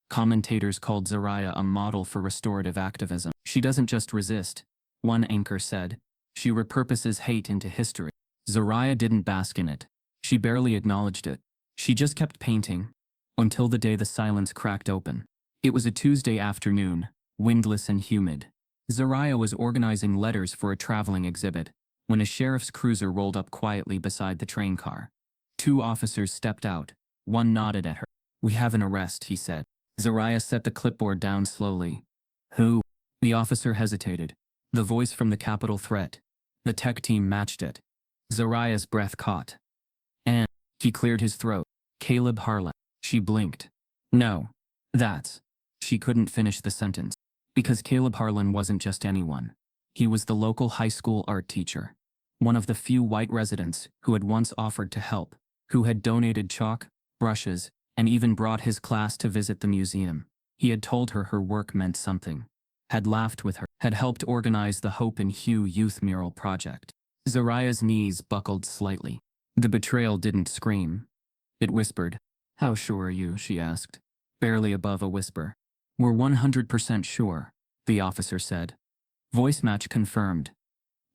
Commentators called Zariah a model for restorative activism. "She doesn't just resist," one anchor said. "She repurposes hate into history." Zariah didn't bask in it. She barely acknowledged it. She just kept painting, until the day the silence cracked open. It was a Tuesday afternoon, windless and humid. Zariah was organizing letters for a traveling exhibit, when a sheriff's cruiser rolled up quietly beside the train car. 2 officers stepped out. One nodded at her. "We have an arrest," he said. Zariah set the clipboard down slowly. "Who?" The officer hesitated. The voice from the Capitol threat. The tech team matched it. Zariah's breath caught. "And," he cleared his throat, "Caleb Harlan." She blinked. "No. That's..." She couldn't finish the sentence. Because Caleb Harlan wasn't just anyone. He was the local high school art teacher. one of the few white residents who had once offered to help, who had donated chalk, brushes, and even brought his class to visit the museum. He had told her her work meant something, had laughed with her, had helped organize the Hope and Hue youth mural project. Zariah's knees buckled slightly. The betrayal didn't scream. It whispered. "How sure are you?" she asked, barely above a whisper. "We're 100% sure," the officer said. Voice match confirmed.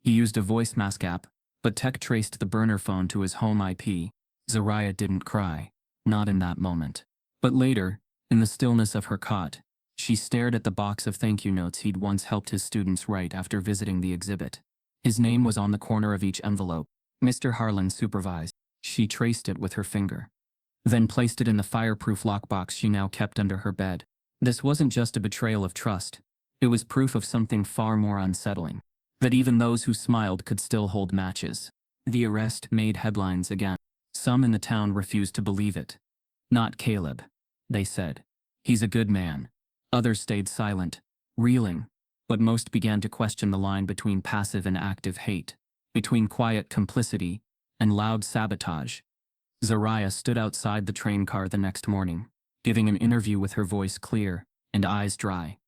He used a voice mask app, but tech traced the burner phone to his home IP. Zariah didn't cry, not in that moment. But later, in the stillness of her cot, she stared at the box of thank you notes he'd once helped his students write after visiting the exhibit. His name was on the corner of each envelope. Mr. Harlan supervised. She traced it with her finger, then placed it in the fireproof lockbox she now kept under her bed. This wasn't just a betrayal of trust. It was proof of something far more unsettling. That even those who smiled could still hold matches. The arrest made headlines again. Some in the town refused to believe it. "Not Caleb," they said. "He's a good man." Others stayed silent, reeling, but most began to question the line between passive and active hate, between quiet complicity and loud sabotage. Zariah stood outside the train car the next morning, giving an interview with her voice clear and eyes dry.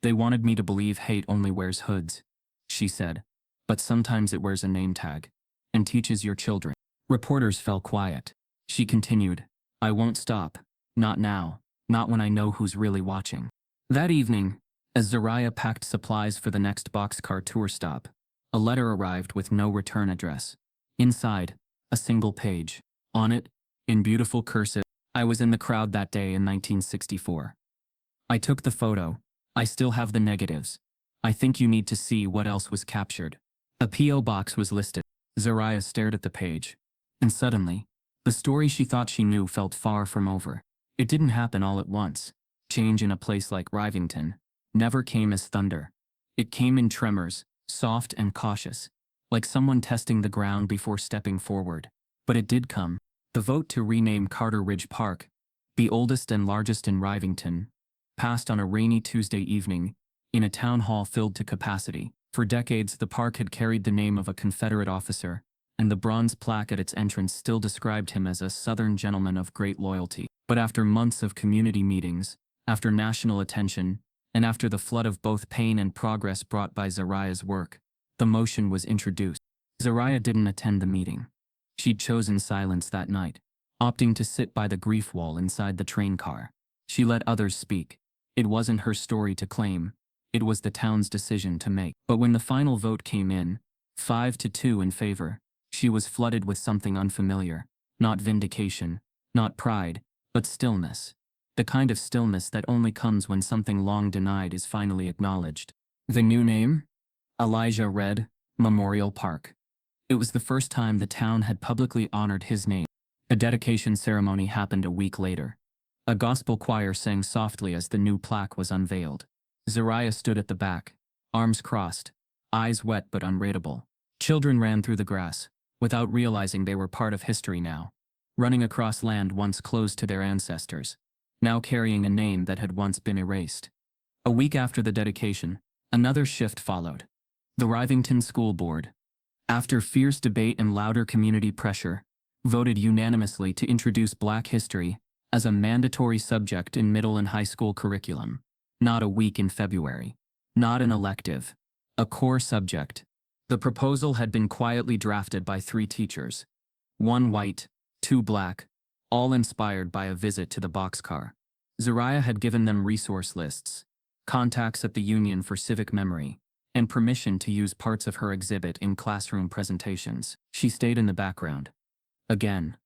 "They wanted me to believe hate only wears hoods," she said, "but sometimes it wears a name tag and teaches your children." Reporters fell quiet. She continued, "I won't stop. Not now. Not when I know who's really watching." That evening, as Zariah packed supplies for the next boxcar tour stop, a letter arrived with no return address. Inside, a single page. On it, in beautiful cursive, "I was in the crowd that day in 1964. I took the photo. I still have the negatives. I think you need to see what else was captured." A P.O. box was listed. Zariah stared at the page. And suddenly, the story she thought she knew felt far from over. It didn't happen all at once. Change in a place like Rivington never came as thunder. It came in tremors, soft and cautious, like someone testing the ground before stepping forward. But it did come. The vote to rename Carter Ridge Park, the oldest and largest in Rivington, passed on a rainy Tuesday evening, in a town hall filled to capacity. For decades, the park had carried the name of a Confederate officer, and the bronze plaque at its entrance still described him as a Southern gentleman of great loyalty. But after months of community meetings, after national attention, and after the flood of both pain and progress brought by Zariah's work, the motion was introduced. Zariah didn't attend the meeting. She'd chosen silence that night, opting to sit by the grief wall inside the train car. She let others speak. It wasn't her story to claim. It was the town's decision to make. But when the final vote came in, 5-2 in favor, she was flooded with something unfamiliar. Not vindication, not pride, but stillness. The kind of stillness that only comes when something long denied is finally acknowledged. The new name? Elijah Red Memorial Park. It was the first time the town had publicly honored his name. The dedication ceremony happened a week later. A gospel choir sang softly as the new plaque was unveiled. Zariah stood at the back, arms crossed, eyes wet but unreadable. Children ran through the grass, without realizing they were part of history now, running across land once closed to their ancestors, now carrying a name that had once been erased. A week after the dedication, another shift followed. The Rivington School Board, after fierce debate and louder community pressure, voted unanimously to introduce Black history as a mandatory subject in middle and high school curriculum. Not a week in February. Not an elective. A core subject. The proposal had been quietly drafted by 3 teachers. 1 white, 2 black, all inspired by a visit to the boxcar. Zariah had given them resource lists, contacts at the Union for Civic Memory, and permission to use parts of her exhibit in classroom presentations. She stayed in the background. Again.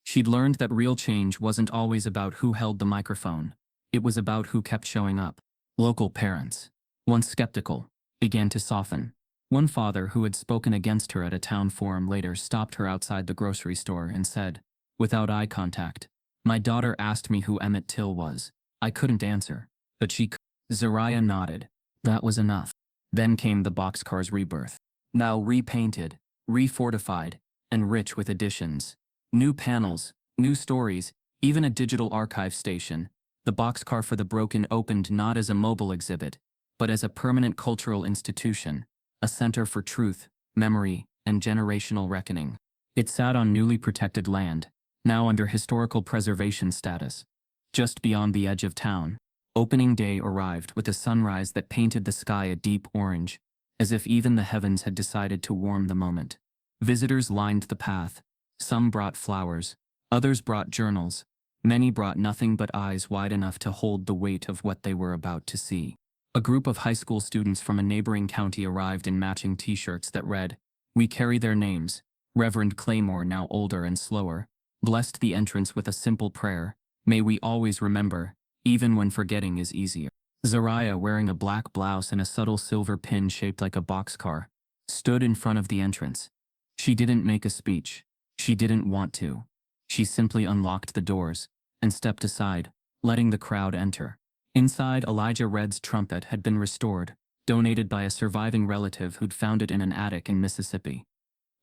She'd learned that real change wasn't always about who held the microphone. It was about who kept showing up. Local parents, once skeptical, began to soften. One father who had spoken against her at a town forum later stopped her outside the grocery store and said, without eye contact, "My daughter asked me who Emmett Till was. I couldn't answer, but she could." Zariah nodded. That was enough. Then came the boxcar's rebirth. Now repainted, refortified, and rich with additions. New panels, new stories, even a digital archive station. The Boxcar for the Broken opened not as a mobile exhibit, but as a permanent cultural institution, a center for truth, memory, and generational reckoning. It sat on newly protected land, now under historical preservation status. Just beyond the edge of town, opening day arrived with a sunrise that painted the sky a deep orange, as if even the heavens had decided to warm the moment. Visitors lined the path. Some brought flowers, others brought journals, many brought nothing but eyes wide enough to hold the weight of what they were about to see. A group of high school students from a neighboring county arrived in matching t-shirts that read, "We carry their names." Reverend Claymore, now older and slower, blessed the entrance with a simple prayer, "May we always remember, even when forgetting is easier." Zariah, wearing a black blouse and a subtle silver pin shaped like a boxcar, stood in front of the entrance. She didn't make a speech. She didn't want to. She simply unlocked the doors and stepped aside, letting the crowd enter. Inside, Elijah Red's trumpet had been restored, donated by a surviving relative who'd found it in an attic in Mississippi.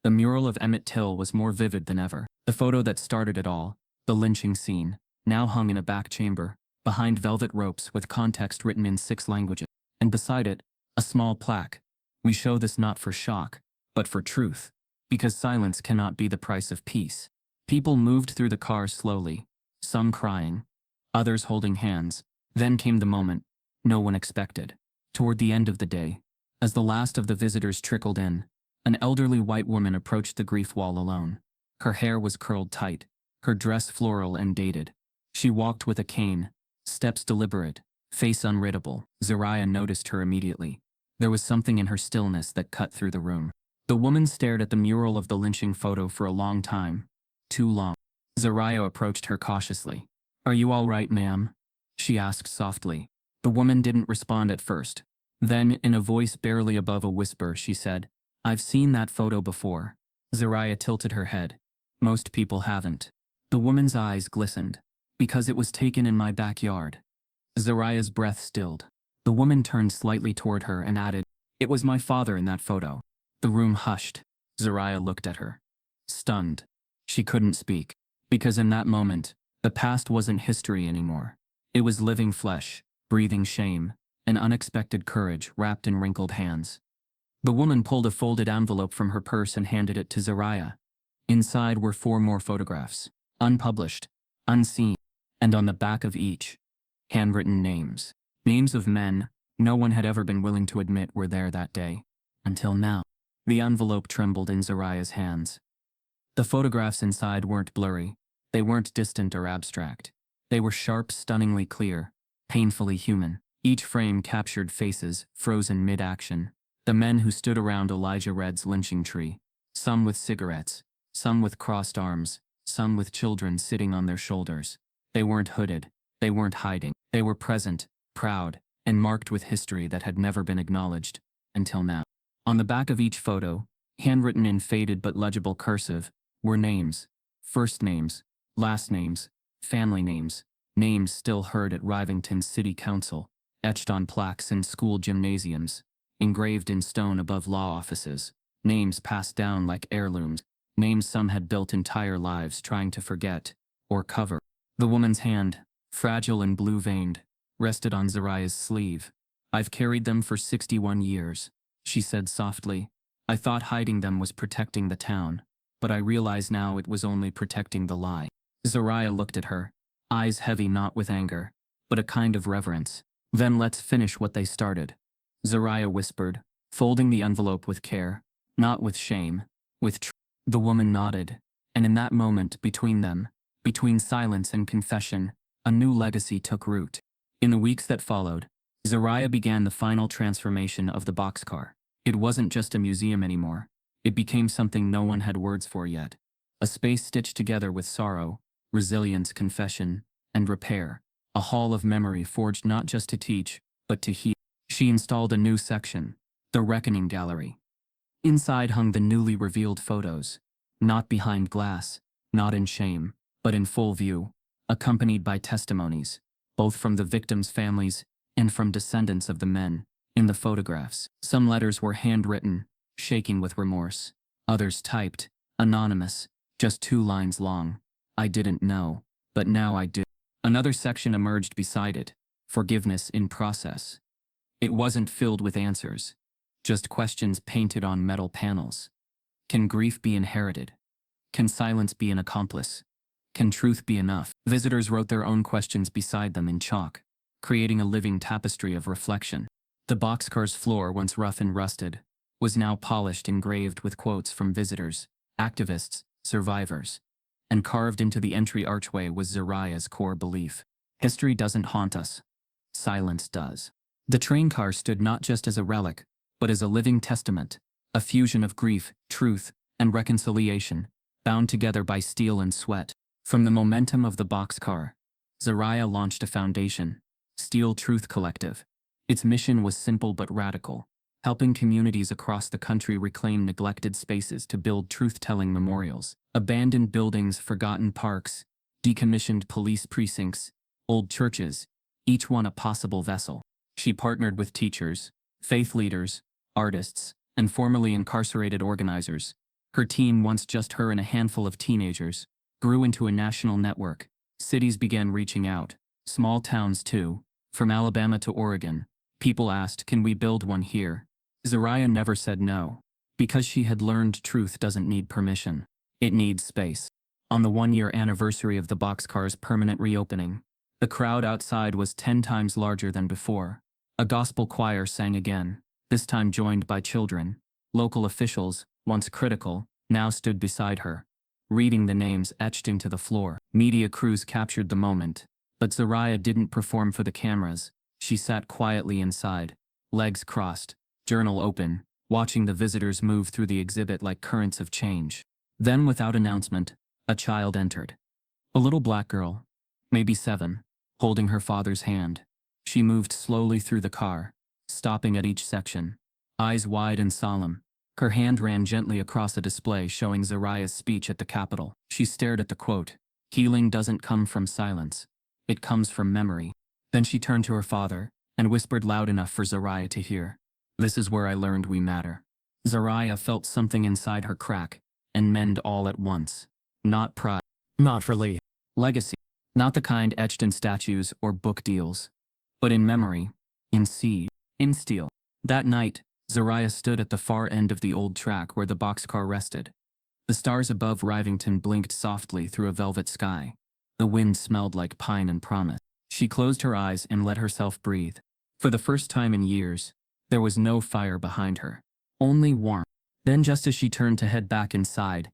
The mural of Emmett Till was more vivid than ever. The photo that started it all, the lynching scene, now hung in a back chamber, behind velvet ropes with context written in 6 languages. And beside it, a small plaque. "We show this not for shock, but for truth, because silence cannot be the price of peace." People moved through the car slowly, some crying, others holding hands. Then came the moment no one expected. Toward the end of the day, as the last of the visitors trickled in, an elderly white woman approached the grief wall alone. Her hair was curled tight, her dress floral and dated. She walked with a cane, steps deliberate, face unreadable. Zariah noticed her immediately. There was something in her stillness that cut through the room. The woman stared at the mural of the lynching photo for a long time. Too long. Zariah approached her cautiously. "Are you all right, ma'am?" she asked softly. The woman didn't respond at first. Then, in a voice barely above a whisper, she said, "I've seen that photo before." Zariah tilted her head. "Most people haven't." The woman's eyes glistened. "Because it was taken in my backyard." Zariah's breath stilled. The woman turned slightly toward her and added, "It was my father in that photo." The room hushed. Zariah looked at her. Stunned. She couldn't speak. Because in that moment, the past wasn't history anymore. It was living flesh, breathing shame, and unexpected courage wrapped in wrinkled hands. The woman pulled a folded envelope from her purse and handed it to Zariah. Inside were 4 more photographs, unpublished, unseen, and on the back of each, handwritten names. Names of men no one had ever been willing to admit were there that day. Until now. The envelope trembled in Zariah's hands. The photographs inside weren't blurry. They weren't distant or abstract. They were sharp, stunningly clear, painfully human. Each frame captured faces, frozen mid-action. The men who stood around Elijah Red's lynching tree. Some with cigarettes, some with crossed arms, some with children sitting on their shoulders. They weren't hooded. They weren't hiding. They were present, proud, and marked with history that had never been acknowledged, until now. On the back of each photo, handwritten in faded but legible cursive, were names. First names, last names, family names, names still heard at Rivington's City Council, etched on plaques in school gymnasiums, engraved in stone above law offices, names passed down like heirlooms, names some had built entire lives trying to forget, or cover. The woman's hand, fragile and blue-veined, rested on Zariah's sleeve. "I've carried them for 61 years, she said softly. "I thought hiding them was protecting the town, but I realize now it was only protecting the lie." Zariah looked at her, eyes heavy not with anger, but a kind of reverence. "Then let's finish what they started," Zariah whispered, folding the envelope with care, not with shame, with truth. The woman nodded, and in that moment between them, between silence and confession, a new legacy took root. In the weeks that followed, Zariah began the final transformation of the boxcar. It wasn't just a museum anymore. It became something no one had words for yet. A space stitched together with sorrow, resilience, confession, and repair. A hall of memory forged not just to teach, but to heal. She installed a new section, the Reckoning Gallery. Inside hung the newly revealed photos, not behind glass, not in shame, but in full view, accompanied by testimonies, both from the victims' families and from descendants of the men in the photographs. Some letters were handwritten, shaking with remorse. Others typed, anonymous, just 2 lines long. "I didn't know, but now I do." Another section emerged beside it, forgiveness in process. It wasn't filled with answers, just questions painted on metal panels. Can grief be inherited? Can silence be an accomplice? Can truth be enough? Visitors wrote their own questions beside them in chalk, creating a living tapestry of reflection. The boxcar's floor, once rough and rusted, was now polished, engraved with quotes from visitors, activists, survivors, and carved into the entry archway was Zariah's core belief. History doesn't haunt us. Silence does. The train car stood not just as a relic, but as a living testament, a fusion of grief, truth, and reconciliation, bound together by steel and sweat. From the momentum of the boxcar, Zariah launched a foundation, Steel Truth Collective. Its mission was simple but radical, helping communities across the country reclaim neglected spaces to build truth-telling memorials. Abandoned buildings, forgotten parks, decommissioned police precincts, old churches, each one a possible vessel. She partnered with teachers, faith leaders, artists, and formerly incarcerated organizers. Her team, once just her and a handful of teenagers, grew into a national network. Cities began reaching out, small towns too, from Alabama to Oregon. People asked, "Can we build one here?" Zariah never said no, because she had learned truth doesn't need permission. It needs space. On the 1-year anniversary of the boxcar's permanent reopening, the crowd outside was 10 times larger than before. A gospel choir sang again, this time joined by children. Local officials, once critical, now stood beside her, reading the names etched into the floor. Media crews captured the moment, but Zariah didn't perform for the cameras. She sat quietly inside, legs crossed, journal open, watching the visitors move through the exhibit like currents of change. Then, without announcement, a child entered. A little black girl, maybe 7, holding her father's hand. She moved slowly through the car, stopping at each section, eyes wide and solemn. Her hand ran gently across a display showing Zariah's speech at the Capitol. She stared at the quote, "Healing doesn't come from silence. It comes from memory." Then she turned to her father and whispered loud enough for Zariah to hear, "This is where I learned we matter." Zariah felt something inside her crack and mend all at once. Not pride. Not for Lee. Legacy. Not the kind etched in statues or book deals, but in memory, in seed, in steel. That night, Zariah stood at the far end of the old track where the boxcar rested. The stars above Rivington blinked softly through a velvet sky. The wind smelled like pine and promise. She closed her eyes and let herself breathe. For the first time in years, there was no fire behind her, only warmth. Then, just as she turned to head back inside,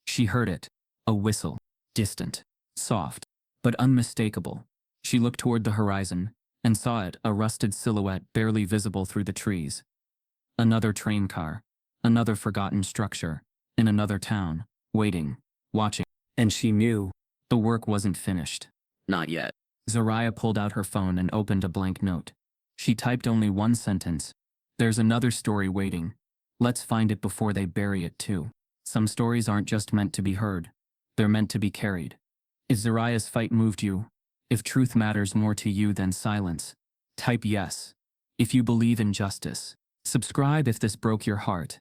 she heard it, a whistle, distant, soft, but unmistakable. She looked toward the horizon and saw it, a rusted silhouette barely visible through the trees. Another train car, another forgotten structure, in another town, waiting, watching. And she knew the work wasn't finished. Not yet. Zariah pulled out her phone and opened a blank note. She typed only one sentence. "There's another story waiting. Let's find it before they bury it too." Some stories aren't just meant to be heard. They're meant to be carried. If Zariah's fight moved you, if truth matters more to you than silence, type yes. If you believe in justice, subscribe if this broke your heart.